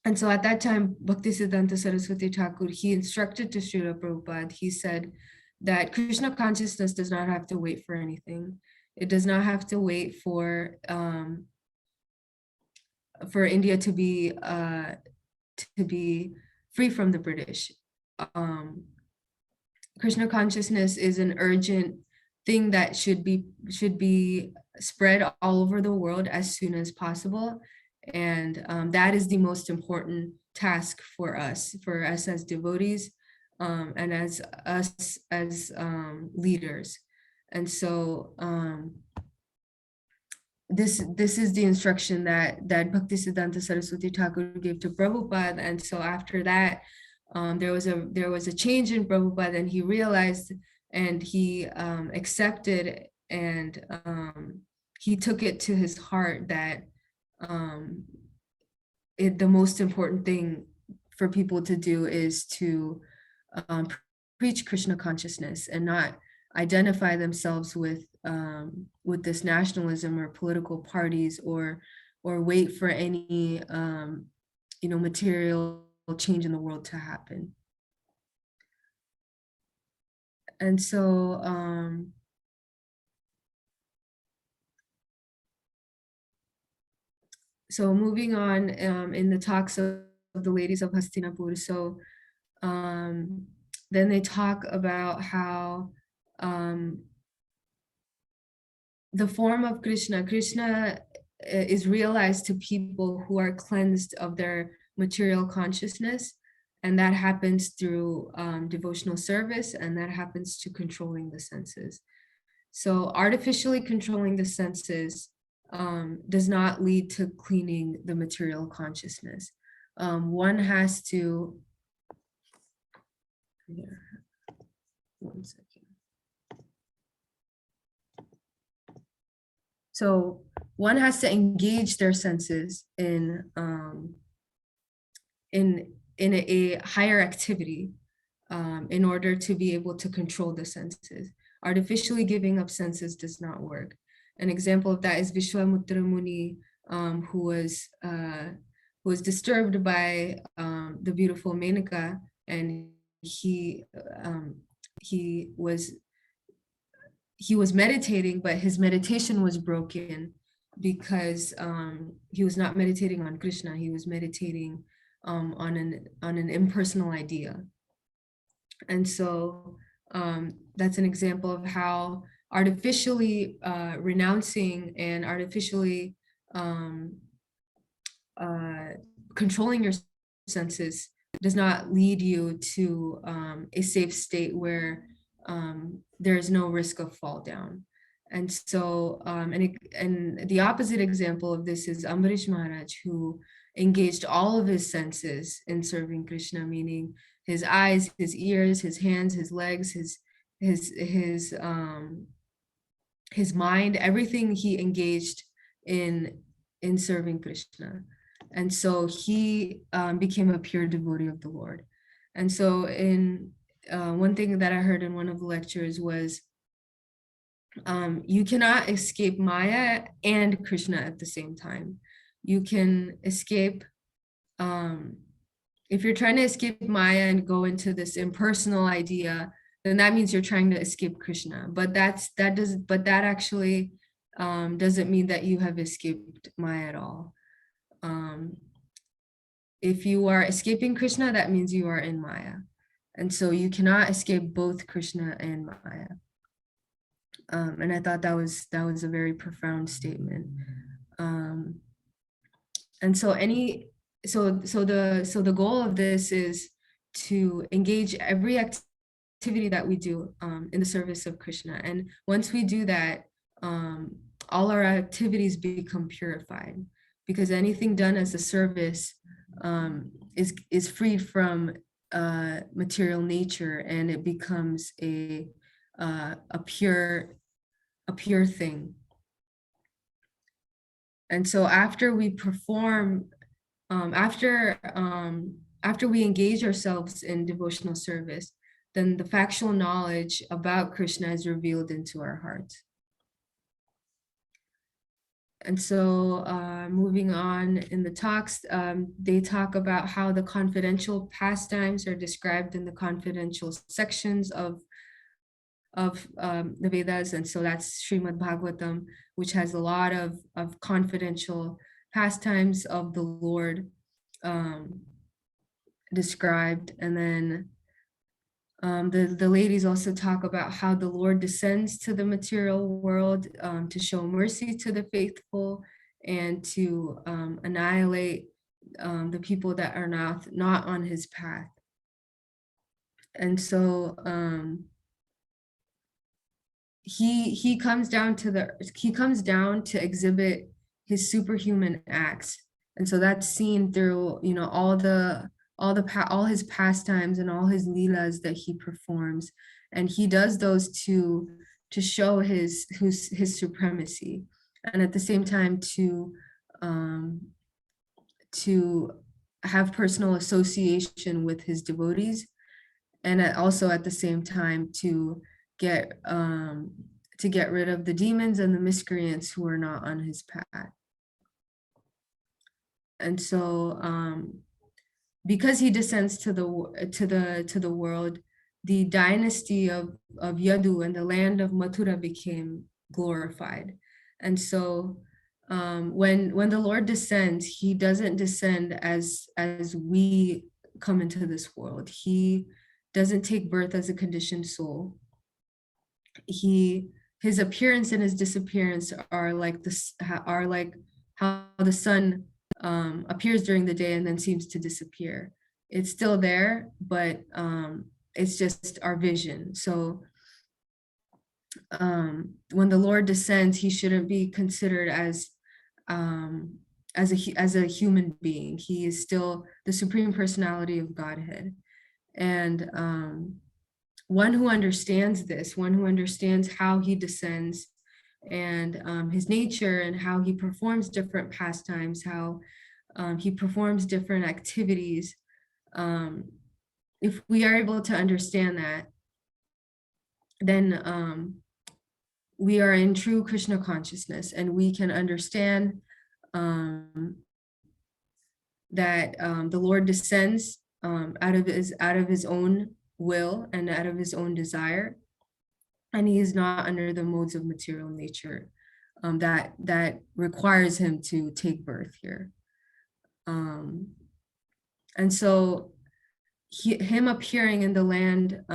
And so at that time, Bhaktisiddhanta Saraswati Thakur, he instructed to Srila Prabhupada, he said that Krishna consciousness does not have to wait for anything. It does not have to wait for India to be free from the British. Krishna consciousness is an urgent thing that should be spread all over the world as soon as possible. And that is the most important task for us as devotees, and as us as leaders. And so this is the instruction that Bhaktisiddhanta Saraswati Thakur gave to Prabhupada. And so after that, there was a change in Prabhupada, and he realized, and he accepted, and he took it to his heart that the most important thing for people to do is to preach Krishna consciousness and not identify themselves with this nationalism or political parties, or wait for any material change in the world to happen. And so moving on in the talks of the ladies of Hastinapur, so then they talk about how the form of Krishna is realized to people who are cleansed of their material consciousness, and that happens through devotional service, and that happens to controlling the senses. So artificially controlling the senses does not lead to cleaning the material consciousness. One has to, one second. So one has to engage their senses in a higher activity in order to be able to control the senses. Artificially giving up senses does not work. An example of that is Vishwamutra Muni, who was disturbed by the beautiful Menaka, and he was meditating, but his meditation was broken because he was not meditating on Krishna. He was meditating on an impersonal idea. And so that's an example of how artificially renouncing and artificially controlling your senses does not lead you to a safe state where there is no risk of fall down. And so, and the opposite example of this is Ambarish Maharaj, who engaged all of his senses in serving Krishna, meaning his eyes, his ears, his hands, his legs, his mind, everything he engaged in serving Krishna. And so he became a pure devotee of the Lord. And so in one thing that I heard in one of the lectures was, you cannot escape Maya and Krishna at the same time. You can escape, if you're trying to escape Maya and go into this impersonal idea, then that means you're trying to escape Krishna. But that actually doesn't mean that you have escaped Maya at all. If you are escaping Krishna, that means you are in Maya. And so you cannot escape both Krishna and Maya. And I thought that was a very profound statement. And so the goal of this is to engage every activity that we do in the service of Krishna. And once we do that, all our activities become purified, because anything done as a service is freed from material nature, and it becomes a pure thing. And so after we perform, after we engage ourselves in devotional service, then the factual knowledge about Krishna is revealed into our hearts. And so moving on in the talks, they talk about how the confidential pastimes are described in the confidential sections of the Vedas. And so that's Srimad Bhagavatam, which has a lot of confidential pastimes of the Lord described. And then the ladies also talk about how the Lord descends to the material world to show mercy to the faithful, and to annihilate the people that are not on his path. And so he comes down to exhibit his superhuman acts, and so that's seen through all his pastimes and all his leelas that he performs, and he does those to show his supremacy, and at the same time um, to have personal association with his devotees, and also at the same time get um, to get rid of the demons and the miscreants who are not on his path. And so because he descends to the world, the dynasty of Yadu and the land of Mathura became glorified. And so when the Lord descends, he doesn't descend as we come into this world. He doesn't take birth as a conditioned soul. His appearance and his disappearance are like how the sun appears during the day and then seems to disappear. It's still there, but it's just our vision. So when the Lord descends, he shouldn't be considered as a human being. He is still the supreme personality of Godhead. And one who understands this, one who understands how he descends and his nature and how he performs different pastimes, how he performs different activities. If we are able to understand that, then we are in true Krishna consciousness, and we can understand that the Lord descends out of his own will and out of his own desire, and he is not under the modes of material nature that requires him to take birth here. And so him appearing in the land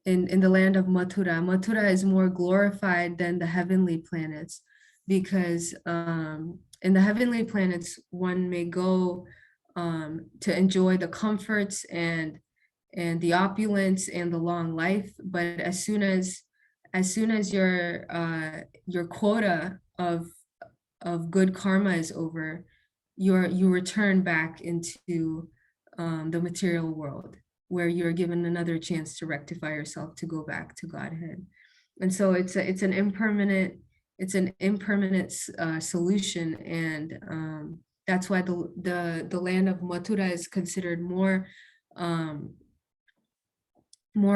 in the land of Mathura is more glorified than the heavenly planets, because in the heavenly planets one may go to enjoy the comforts and the opulence and the long life, but as soon as your quota of good karma is over, you return back into the material world, where you're given another chance to rectify yourself, to go back to Godhead. And so it's an impermanent solution, and that's why the land of Mathura is considered more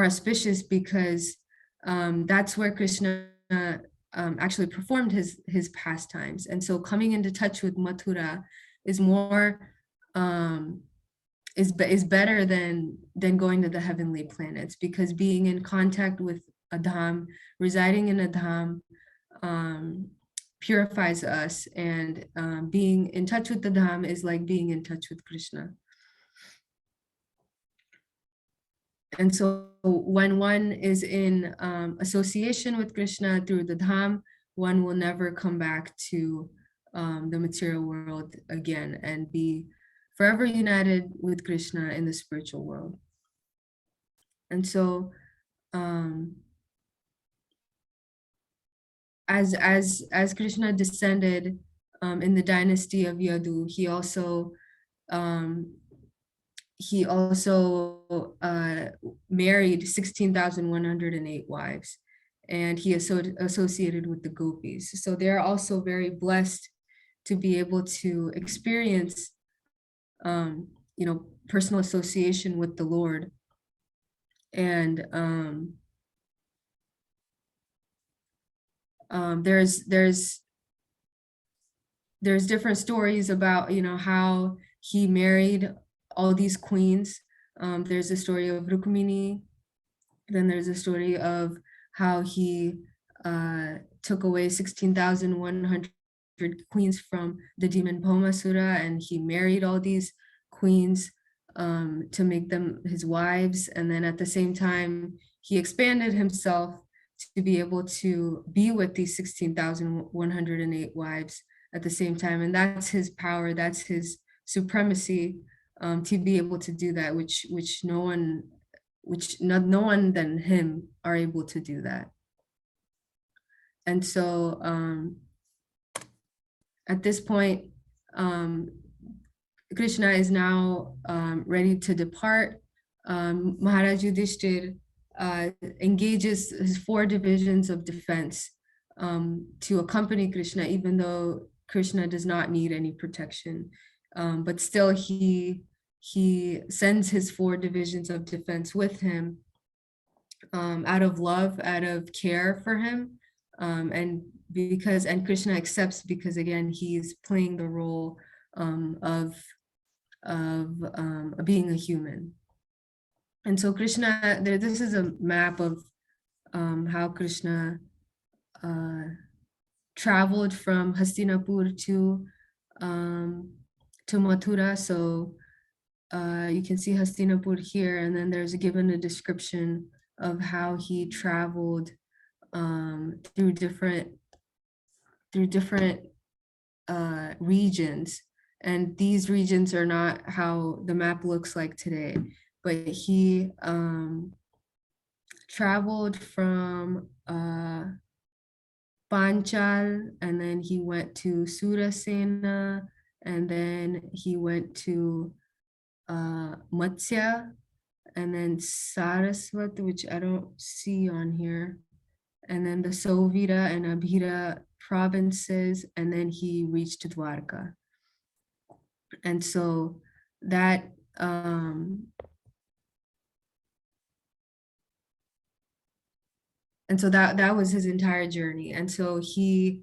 auspicious, because that's where Krishna actually performed his pastimes. And so coming into touch with Mathura is more is better than going to the heavenly planets, because being in contact with a dham, residing in a dham, purifies us, and being in touch with the dham is like being in touch with Krishna. And so when one is in association with Krishna through the dham, one will never come back to the material world again, and be forever united with Krishna in the spiritual world. And so as Krishna descended in the dynasty of Yadu, he also married 16,108 wives, and he associated with the gopis. So they're also very blessed to be able to experience personal association with the Lord. And there's different stories about how he married all these queens. There's a story of Rukmini. Then there's a story of how he took away 16,100 queens from the demon Bhaumasura, and he married all these queens to make them his wives. And then at the same time, he expanded himself to be able to be with these 16,108 wives at the same time. And that's his power, that's his supremacy, to be able to do that, which no one, no one than him are able to do that. And so at this point, Krishna is now ready to depart. Maharaj Yudhishthir engages his 4 divisions of defense to accompany Krishna, even though Krishna does not need any protection. But still he sends his 4 divisions of defense with him out of love, out of care for him. And Krishna accepts, because again, he's playing the role of being a human. And so Krishna, this is a map of how Krishna traveled from Hastinapur to Mathura. So you can see Hastinapur here, and then there's given a description of how he traveled through different regions. And these regions are not how the map looks like today, but he traveled from Panchal, and then he went to Surasena, and then he went to Matsya, and then Saraswat, which I don't see on here, and then the Sovira and Abhira provinces, and then he reached Dwarka. And so that that was his entire journey. And so he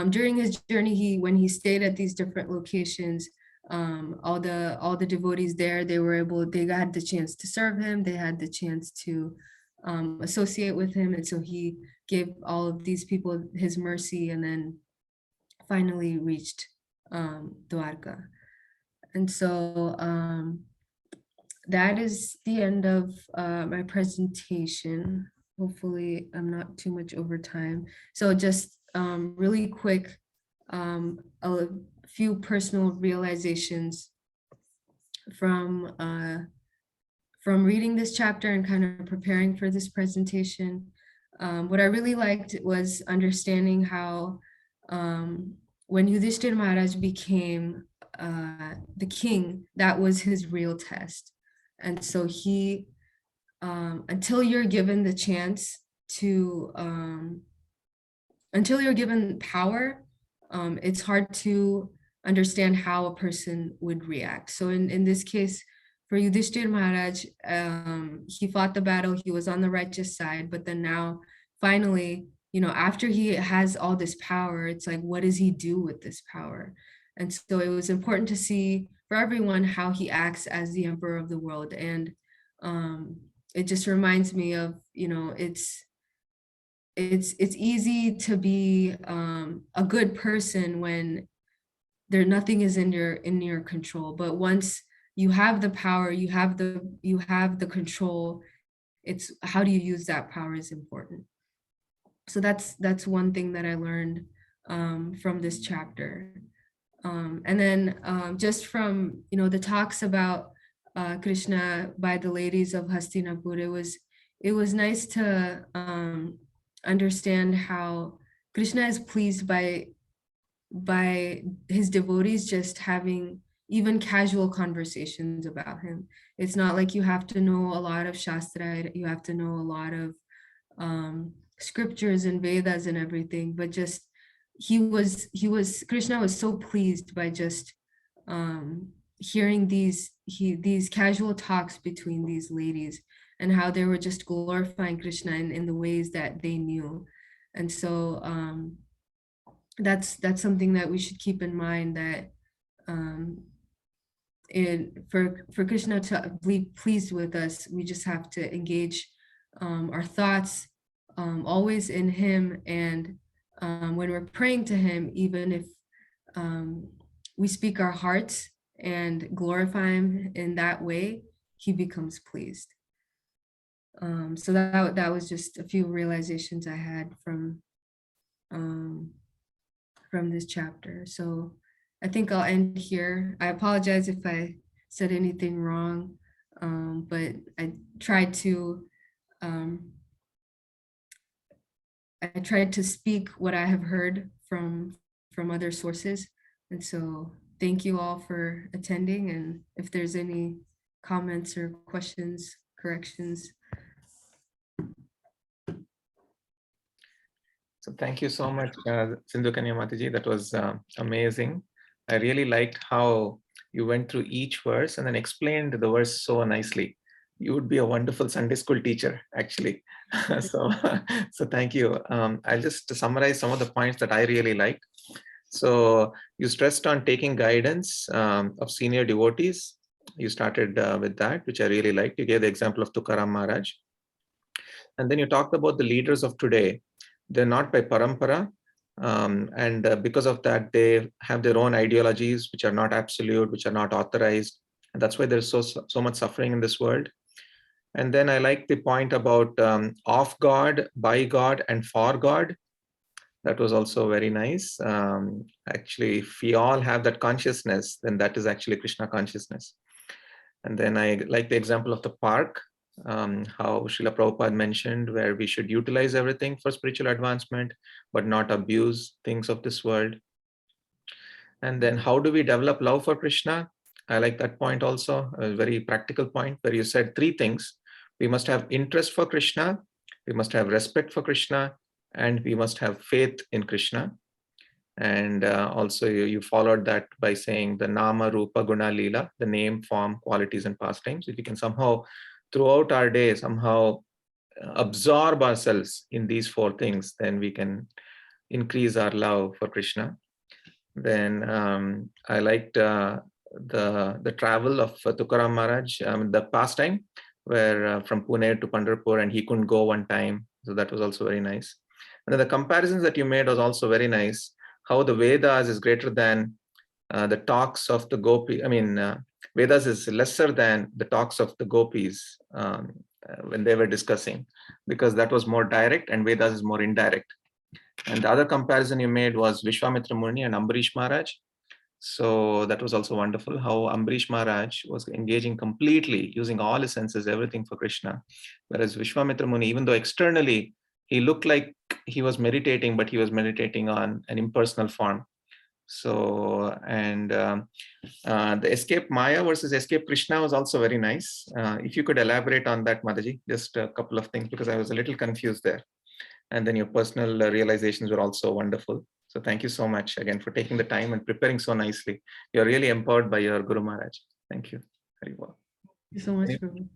during his journey, when he stayed at these different locations, all the devotees there, they had the chance to serve him, they had the chance to associate with him. And so he gave all of these people his mercy, and then finally reached Dwarka. And so that is the end of my presentation. Hopefully I'm not too much over time. So just really quick, a few personal realizations from reading this chapter and kind of preparing for this presentation. What I really liked was understanding how when Yudhishthira Maharaj became the king, that was his real test. And so he, until you're given the chance to, until you're given power, it's hard to understand how a person would react. So in this case, for Yudhishthira Maharaj, he fought the battle, he was on the righteous side, but then now finally, after he has all this power, it's like, what does he do with this power? And so it was important to see for everyone how he acts as the emperor of the world. And it just reminds me of, it's easy to be a good person when nothing is in your control. But once you have the power, you have the control, it's how do you use that power is important. So that's one thing that I learned from this chapter. And then just from the talks about Krishna by the ladies of Hastinapur, it was nice to understand how Krishna is pleased by his devotees just having even casual conversations about him. It's not like you have to know a lot of Shastra, you have to know a lot of scriptures and Vedas and everything, but just Krishna was so pleased by just hearing these casual talks between these ladies, and how they were just glorifying Krishna in the ways that they knew. And so that's something that we should keep in mind, that for Krishna to be pleased with us, we just have to engage our thoughts always in him. And when we're praying to him, even if we speak our hearts and glorify him in that way, he becomes pleased. So that was just a few realizations I had from from this chapter. So I think I'll end here. I apologize if I said anything wrong, but I tried to um, speak what I have heard from other sources. And so thank you all for attending. And if there's any comments or questions, corrections. So thank you so much, Sindhu Kanya Mataji. That was amazing. I really liked how you went through each verse and then explained the verse so nicely. You would be a wonderful Sunday school teacher, actually. So thank you. I'll just summarize some of the points that I really liked. So you stressed on taking guidance of senior devotees. You started with that, which I really liked. You gave the example of Tukaram Maharaj. And then you talked about the leaders of today. They're not by parampara. And because of that, they have their own ideologies, which are not absolute, which are not authorized. And that's why there's so much suffering in this world. And then I like the point about of God, by God, and for God. That was also very nice. Actually, if we all have that consciousness, then that is actually Krishna consciousness. And then I like the example of the park, how Srila Prabhupada mentioned, where we should utilize everything for spiritual advancement, but not abuse things of this world. And then how do we develop love for Krishna? I like that point also, a very practical point where you said three things. We must have interest for Krishna, we must have respect for Krishna, and we must have faith in Krishna. And also you followed that by saying the Nama, Rupa, Guna, Leela, the name, form, qualities, and pastimes. If we can somehow, throughout our day, somehow absorb ourselves in these four things, then we can increase our love for Krishna. Then I liked the travel of Tukaram Maharaj, the pastime, where from Pune to Pandharpur, and he couldn't go one time. So that was also very nice. And then the comparisons that you made was also very nice. How the Vedas is greater than the talks of the Gopi. I mean, Vedas is lesser than the talks of the Gopis when they were discussing, because that was more direct and Vedas is more indirect. And the other comparison you made was Vishwamitra Muni and Ambarish Maharaj. So that was also wonderful, how Ambarish Maharaj was engaging completely, using all his senses, everything for Krishna. Whereas Vishwamitra Muni, even though externally he looked like he was meditating, but he was meditating on an impersonal form. So, and the escape Maya versus escape Krishna was also very nice. If you could elaborate on that, Mataji, just a couple of things, because I was a little confused there. And then your personal realizations were also wonderful. So thank you so much again for taking the time and preparing so nicely. You're really empowered by your Guru Maharaj. Thank you. Very well. Thank you so much, Prabhu.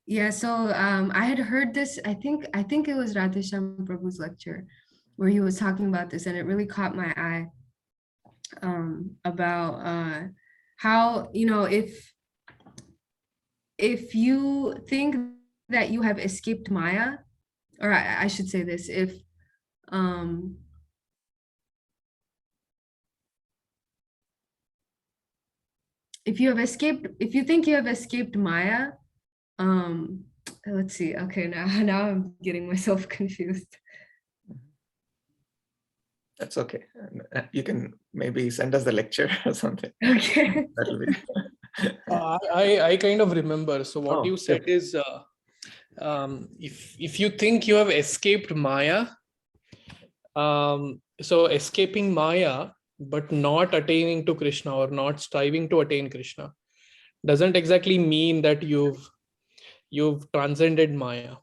Yeah, so I had heard this, I think it was Radhesham Prabhu's lecture where he was talking about this, and it really caught my eye about how, you know, if you think that you have escaped Maya, or I should say this, if you have escaped, if you think you have escaped Maya, let's see, okay, now I'm getting myself confused. That's okay. You can maybe send us the lecture or something. Okay. That'll be. I kind of remember. So what you said is, if you think you have escaped Maya, so escaping Maya but not attaining to Krishna or not striving to attain Krishna doesn't exactly mean that you've transcended Maya.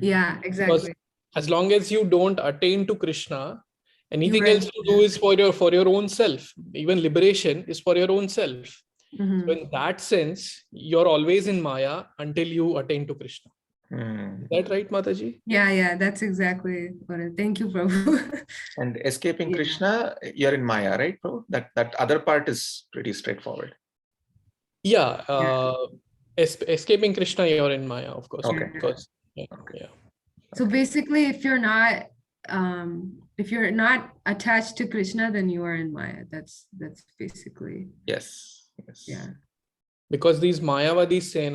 Yeah, exactly. Because as long as you don't attain to Krishna, anything else to do is for your own self. Even liberation is for your own self. Mm-hmm. So in that sense, you're always in Maya until you attain to Krishna. Is that right, Mataji? Yeah, that's exactly what it. Thank you, Prabhu. And escaping Krishna, you're in Maya, right, Prabhu? That other part is pretty straightforward. Yeah, escaping Krishna, you're in Maya, of course. Okay. Because, yeah. So basically, if you're not attached to Krishna, then you are in Maya. That's basically. Yes. Yeah. Because these Mayavadis say,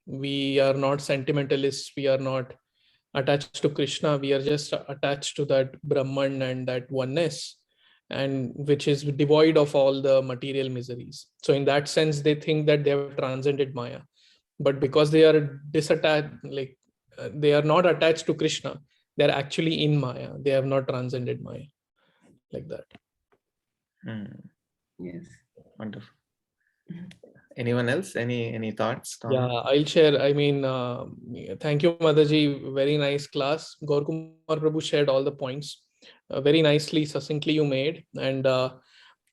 we are not sentimentalists, we are not attached to Krishna. We are just attached to that Brahman and that oneness, and which is devoid of all the material miseries. So in that sense, they think that they have transcended Maya. But because they are disattached, like they are not attached to Krishna, they are actually in Maya. They have not transcended Maya, like that. Yes. Wonderful. Anyone else? Any thoughts? Tom? Yeah, I'll share. I mean, thank you, Mataji. Very nice class. Gaur Kumar Prabhu shared all the points very nicely, succinctly you made. And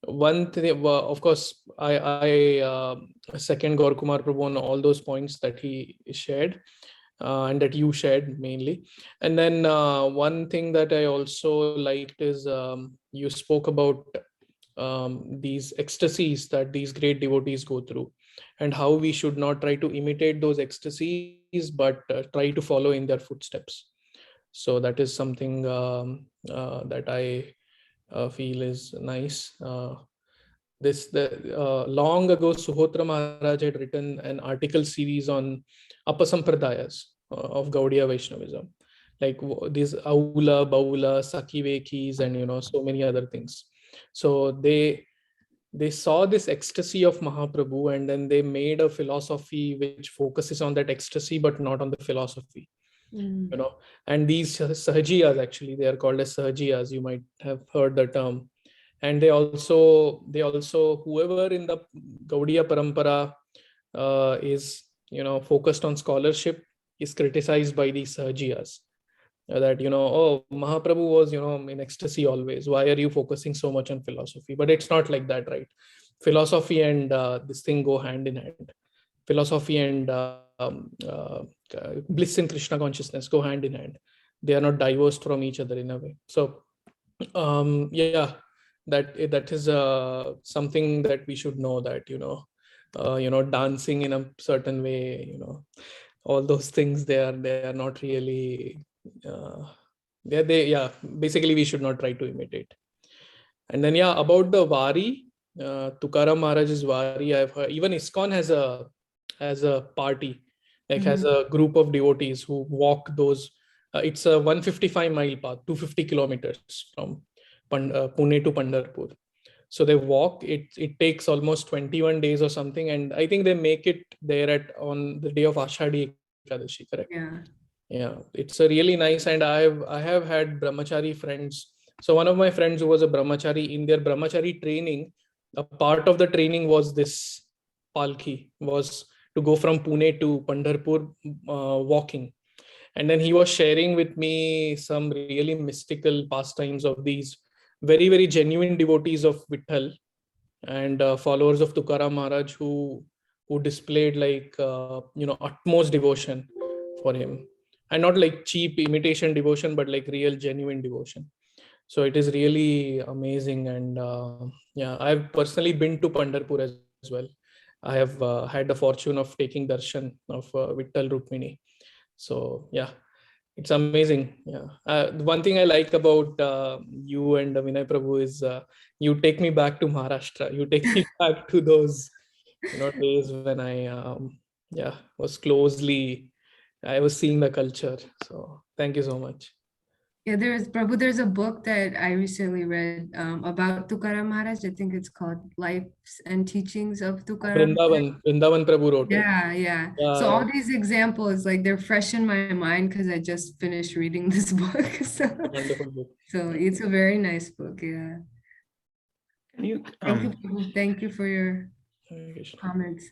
one thing, of course, I second Gaur Kumar Prabhu on all those points that he shared and that you shared mainly. And then one thing that I also liked is you spoke about these ecstasies that these great devotees go through, and how we should not try to imitate those ecstasies, but try to follow in their footsteps. So that is something that I feel is nice. Long ago, Suhotra Maharaj had written an article series on Apasampradayas of Gaudiya Vaishnavism, like these Aula, Baula, Saki Vekis, and so many other things. So they saw this ecstasy of Mahaprabhu, and then they made a philosophy which focuses on that ecstasy but not on the philosophy. And these Sahajiyas, actually they are called as Sahajiyas, you might have heard the term. And they also whoever in the Gaudiya Parampara is focused on scholarship is criticized by these Sahajiyas, that oh, Mahaprabhu was in ecstasy always, why are you focusing so much on philosophy? But it's not like that, right? Philosophy and this thing go hand in hand. Philosophy and bliss in Krishna consciousness go hand in hand. They are not divorced from each other in a way. So yeah, that is something that we should know, that dancing in a certain way, all those things, they are not really yeah, basically we should not try to imitate. And then yeah, about the Wari, Tukaram Maharaj's Wari, I've heard even ISKCON has a party, like has a group of devotees who walk those. It's a 155-mile path, 250 kilometers from Pune to Pandharpur. So they walk. It takes almost 21 days or something, and I think they make it there on the day of Ashadi Ekadashi. Correct? Yeah, it's a really nice. And I have had brahmachari friends. So one of my friends who was a brahmachari, in their brahmachari training, a part of the training was this palki, was to go from Pune to Pandharpur walking. And then he was sharing with me some really mystical pastimes of these very, very genuine devotees of Vitthal and followers of Tukaram Maharaj, who displayed like utmost devotion for him, and not like cheap imitation devotion, but like real genuine devotion. So it is really amazing. And yeah, I've personally been to Pandharpur as well. I have had the fortune of taking darshan of Vittal Rukmini. So yeah, it's amazing. Yeah, one thing I like about you and Vinay Prabhu is you take me back to Maharashtra. You take me back to those days when I was closely, I was seeing the culture. So thank you so much. Yeah, there's a book that I recently read about Tukaram Maharaj. I think it's called Lives and Teachings of Tukaram. Vrindavan Prabhu wrote it. Yeah. So all these examples, like they're fresh in my mind because I just finished reading this book. Wonderful book. So it's a very nice book. Yeah. Can you, Thank you for your comments.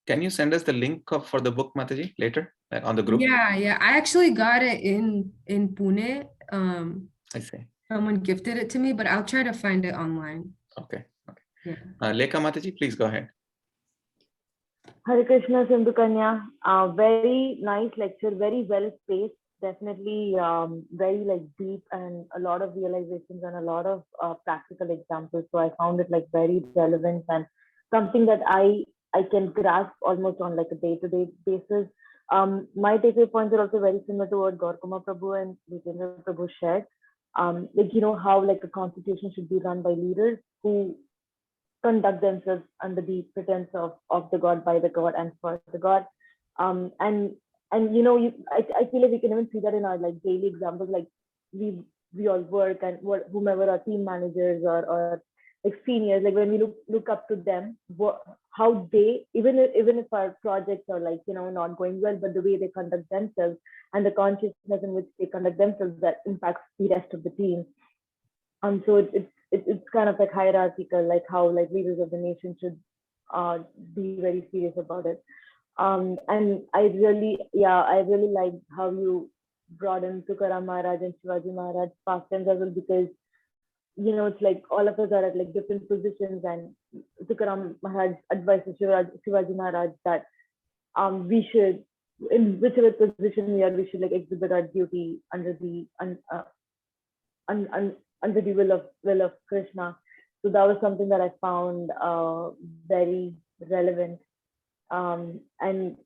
Can you send us the link for the book, Mataji, later on the group? Yeah. I actually got it in Pune. I see. Someone gifted it to me, but I'll try to find it online. Okay. Yeah. Lekha Mataji, please go ahead. Hare Krishna, Sindhu Kanya. Very nice lecture, very well spaced. Definitely very like deep, and a lot of realizations and a lot of practical examples. So I found it like very relevant and something that I can grasp almost on like a day-to-day basis. My takeaway points are also very similar to what Gaurkuma Prabhu and Jitendra Prabhu shared. Like how like a constitution should be run by leaders who conduct themselves under the pretense of the God, by the God, and for the God. And and you know, I feel like we can even see that in our like daily examples. Like we all work, and whomever our team managers or like seniors, like when we look up to them, how they, even if our projects are like, you know, not going well, but the way they conduct themselves and the consciousness in which they conduct themselves, that impacts the rest of the team. So it's kind of like hierarchical, like how like leaders of the nation should be very serious about it. And I really like how you brought in Tukaram Maharaj and Shivaji Maharaj past tense as well, because you know, it's like all of us are at like different positions, and Tukaram Maharaj advises Shivaji Maharaj that we should, in whichever position we are, we should like exhibit our duty under the under the will of Krishna. So that was something that I found very relevant. And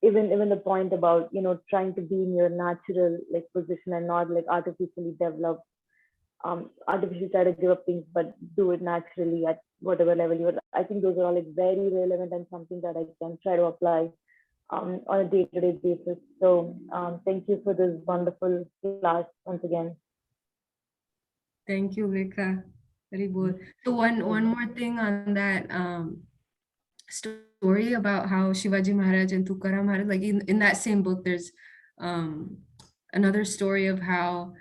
even the point about, you know, trying to be in your natural like position and not like artificially develop, artificially try to give up things, but do it naturally at whatever level you are. I think those are all like very relevant and something that I can try to apply on a day-to-day basis. So thank you for this wonderful class once again. Thank you, Vika. Very good. So one more thing on that story about how Shivaji Maharaj and Tukaram Maharaj, like in that same book, there's another story of how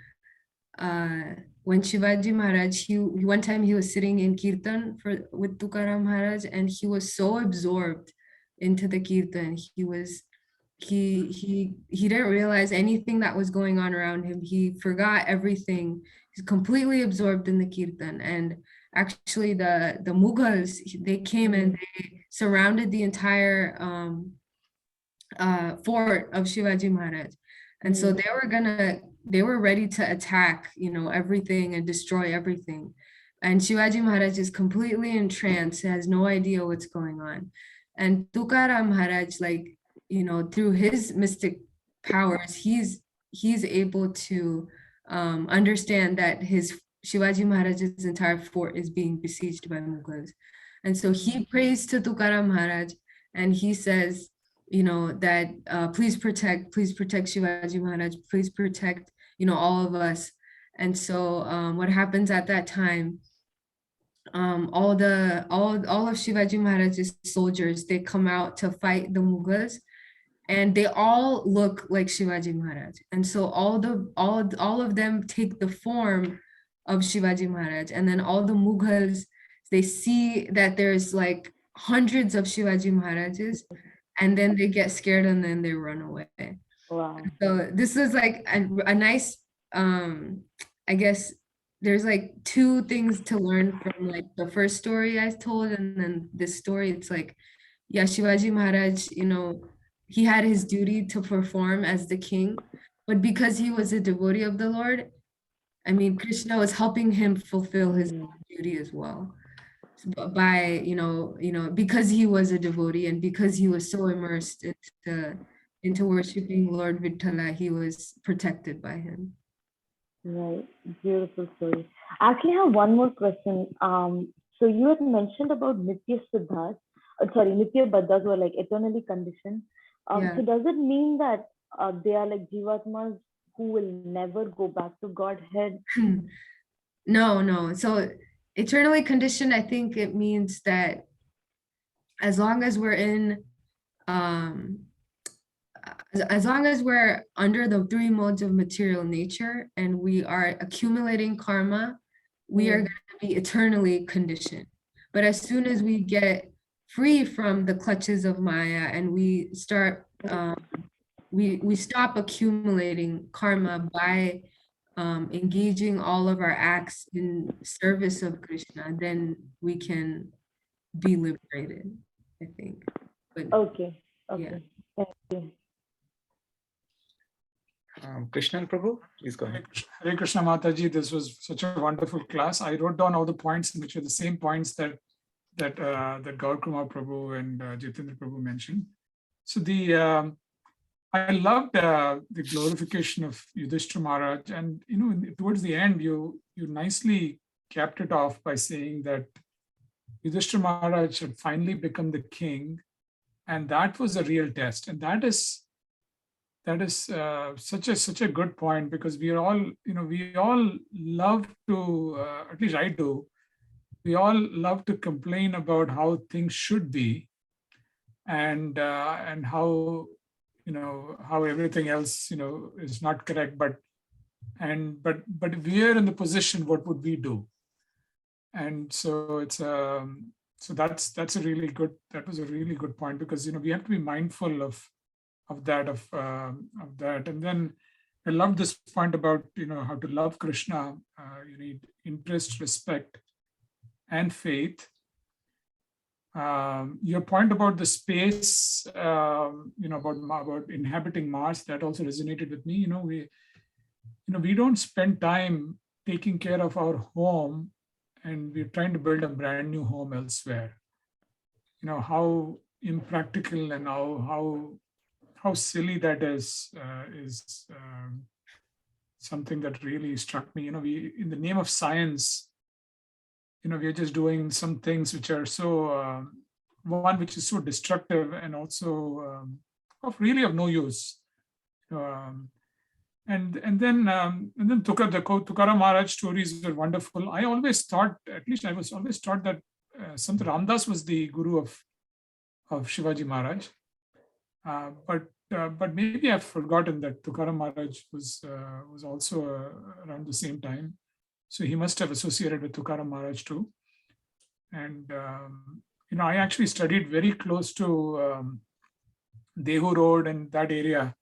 when Shivaji Maharaj, one time he was sitting in Kirtan with Tukaram Maharaj, and he was so absorbed into the Kirtan. He didn't realize anything that was going on around him. He forgot everything. He's completely absorbed in the Kirtan. And actually the Mughals, they came and they surrounded the entire fort of Shivaji Maharaj. And so they were ready to attack, you know, everything and destroy everything. And Shivaji Maharaj is completely entranced, has no idea what's going on. And Tukaram Maharaj, like, you know, through his mystic powers, he's able to understand that his Shivaji Maharaj's entire fort is being besieged by Mughals. And so he prays to Tukaram Maharaj, and he says, you know, that please protect Shivaji Maharaj, please protect, you know, all of us. And so what happens at that time, all of Shivaji Maharaj's soldiers, they come out to fight the Mughals, and they all look like Shivaji Maharaj. And so all of them take the form of Shivaji Maharaj. And then all the Mughals, they see that there's like hundreds of Shivaji Maharajas, and then they get scared and then they run away. Wow. So this is like a nice, I guess there's like two things to learn from like the first story I told and then this story. It's like, yeah, Shivaji Maharaj, you know, he had his duty to perform as the king, but because he was a devotee of the Lord, I mean, Krishna was helping him fulfill his duty as well. By, you know, because he was a devotee and because he was so immersed into worshiping Lord Vittala, he was protected by him. Right, beautiful story. Actually, I have one more question. So you had mentioned about Nitya Baddhas who are like eternally conditioned. Yeah. So does it mean that they are like Jivatmas who will never go back to Godhead? No. So eternally conditioned, I think it means that as long as we're in, as long as we're under the three modes of material nature and we are accumulating karma, we are going to be eternally conditioned. But as soon as we get free from the clutches of Maya and we start, we stop accumulating karma by engaging all of our acts in service of Krishna, then we can be liberated, I think. But Okay. yeah. Thank you. Krishnan Prabhu, please go ahead. Hare Krishna Mataji, this was such a wonderful class. I wrote down all the points, which are the same points that Gaur Kumar Prabhu and Jitendra Prabhu mentioned. So I loved the glorification of Yudhishthira Maharaj, and you know, towards the end, you nicely capped it off by saying that Yudhishthira Maharaj had finally become the king, and that was a real test, and that is that is such a good point, because we are all, we all love to, at least I do, we all love to complain about how things should be, and how, how everything else, is not correct. But if we are in the position, what would we do? And so it's that's a really good, that was a really good point, because we have to be mindful of that. And then I love this point about how to love Krishna. You need interest, respect, and faith. Your point about the space, about inhabiting Mars, that also resonated with me. We don't spend time taking care of our home, and we're trying to build a brand new home elsewhere. How impractical and how silly that is something that really struck me. We, in the name of science, we are just doing some things which are so one which is so destructive, and also of no use. And then Tukaram Maharaj stories were wonderful. I always thought, at least I was always taught, that Sant Ramdas was the guru of Shivaji Maharaj. But maybe I've forgotten that Tukaram Maharaj was also around the same time. So he must have associated with Tukaram Maharaj too. And I actually studied very close to Dehu Road and that area,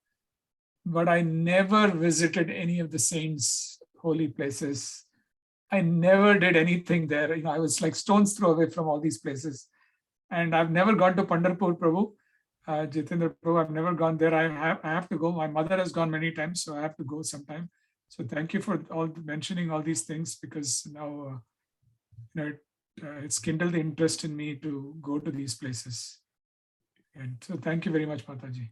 but I never visited any of the saints' holy places. I never did anything there. I was like stone's throw away from all these places. And I've never gone to Pandharpur, Prabhu. Jitendra Prabhu, I've never gone there. I have to go. My mother has gone many times, so I have to go sometime. So thank you for mentioning all these things, because now it's kindled the interest in me to go to these places. And so thank you very much, Mataji.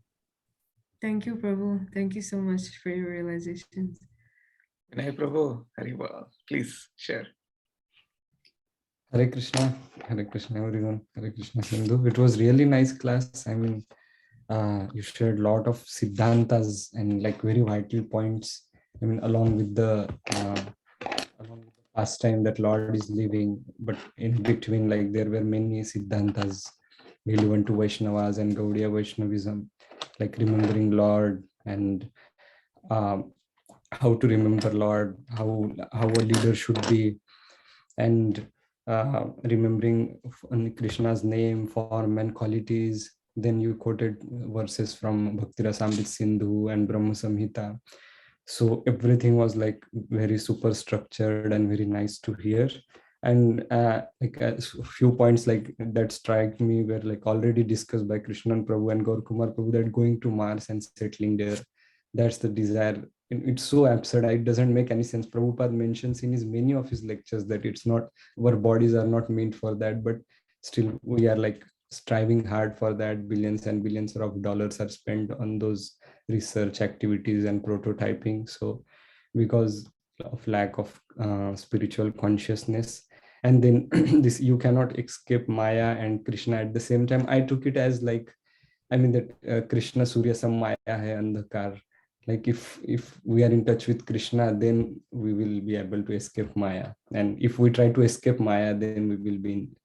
Thank you, Prabhu. Thank you so much for your realizations. Vinay Prabhu, Haribol, please share. Hare Krishna everyone. Hare Krishna Sindhu. It was really nice class. I mean, you shared a lot of siddhantas and like very vital points. I mean, along with the pastime that Lord is living, but in between, like there were many siddhantas relevant to Vaishnavas and Gaudiya Vaishnavism, like remembering Lord and how to remember Lord, how a leader should be, and remembering Krishna's name, form, and qualities. Then you quoted verses from Bhakti Rasamrit Sindhu and Brahma Samhita. So everything was like very super structured and very nice to hear. And like a few points like that strike me were like already discussed by Krishnan Prabhu and Gaur Kumar Prabhu, that going to Mars and settling there, that's the desire. It's so absurd. It doesn't make any sense. Prabhupada mentions in many of his lectures that it's not, our bodies are not meant for that, but still we are like striving hard for that. Billions and billions of dollars are spent on those research activities and prototyping. So because of lack of spiritual consciousness, and then this, you cannot escape Maya and Krishna at the same time. I took it as like, I mean that Krishna Surya Sam Maya hai andhakar. Like if we are in touch with Krishna, then we will be able to escape Maya. And if we try to escape Maya, then we will be in,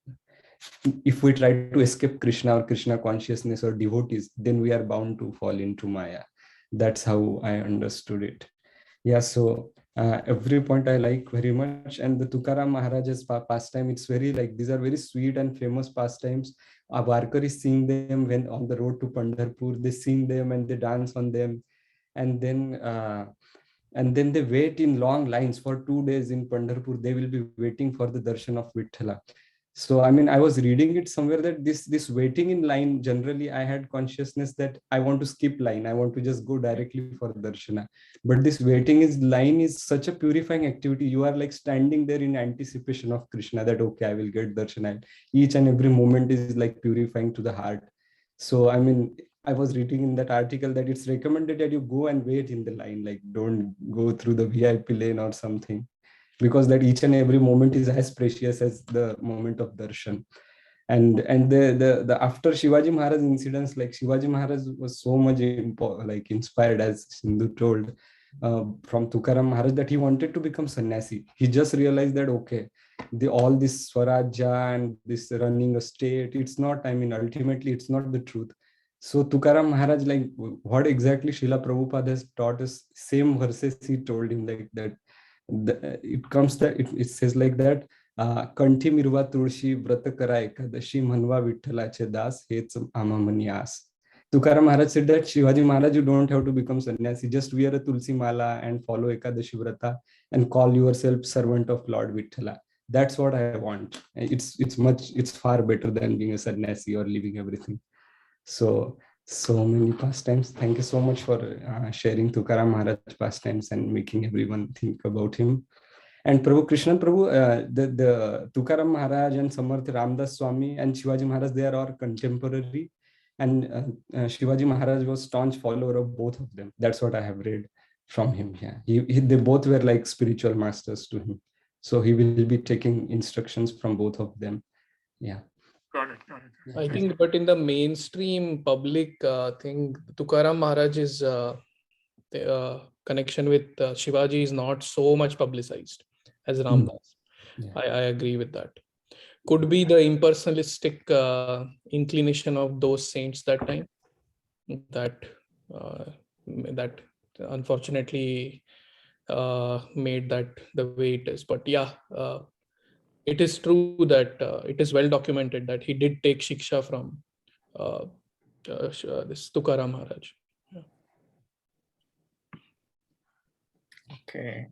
if we try to escape Krishna or Krishna consciousness or devotees, then we are bound to fall into Maya. That's how I understood it. Yeah, so every point I like very much. And the Tukaram Maharaj's pastime, it's very like, these are very sweet and famous pastimes. Varkaris sing them when on the road to Pandharpur, they sing them and they dance on them. And then they wait in long lines for 2 days in Pandharpur. They will be waiting for the darshan of Vithala. So I mean, I was reading it somewhere that this waiting in line, generally I had consciousness that I want to skip line, I want to just go directly for darshana. But this waiting is line is such a purifying activity. You are like standing there in anticipation of Krishna, that okay, I will get darshana. Each and every moment is like purifying to the heart. So I mean, I was reading in that article that it's recommended that you go and wait in the line, like don't go through the VIP lane or something, because that each and every moment is as precious as the moment of darshan. And the after Shivaji Maharaj incidents, like Shivaji Maharaj was so much like inspired, as Sindhu told, from Tukaram Maharaj, that he wanted to become sannyasi. He just realized that okay, all this swarajya and this running a state, it's not, I mean, ultimately it's not the truth. So Tukaram Maharaj, like what exactly Srila Prabhupada has taught us, same verses he told him, like that. It comes that it says like that, कंठी मिरवा तुळशी व्रत करा एकादशी म्हणवा विठ्ठलाचे दास हेच आम्हा money us. Tukaram Maharaj said that Shivaji Maharaj, you don't have to become sannyasi, just wear a tulsi mala and follow Ekadashi Vrata and call yourself servant of Lord Vithala. That's what I want. It's far better than being a sannyasi or leaving everything. So many pastimes. Thank you so much for sharing Tukaram Maharaj pastimes and making everyone think about him. And Prabhu Krishna Prabhu, the Tukaram Maharaj and Samarth Ramdas Swami and Shivaji Maharaj, they are all contemporary. And Shivaji Maharaj was staunch follower of both of them. That's what I have read from him. Yeah, they both were like spiritual masters to him. So he will be taking instructions from both of them. Yeah. Got it. I think, but in the mainstream public thing, Tukaram Maharaj's connection with Shivaji is not so much publicized as Ramdas. Yeah. I agree with that. Could be the impersonalistic inclination of those saints that time, that unfortunately made that the way it is. But yeah, it is true that it is well documented that he did take shiksha from this Tukaram Maharaj. Okay.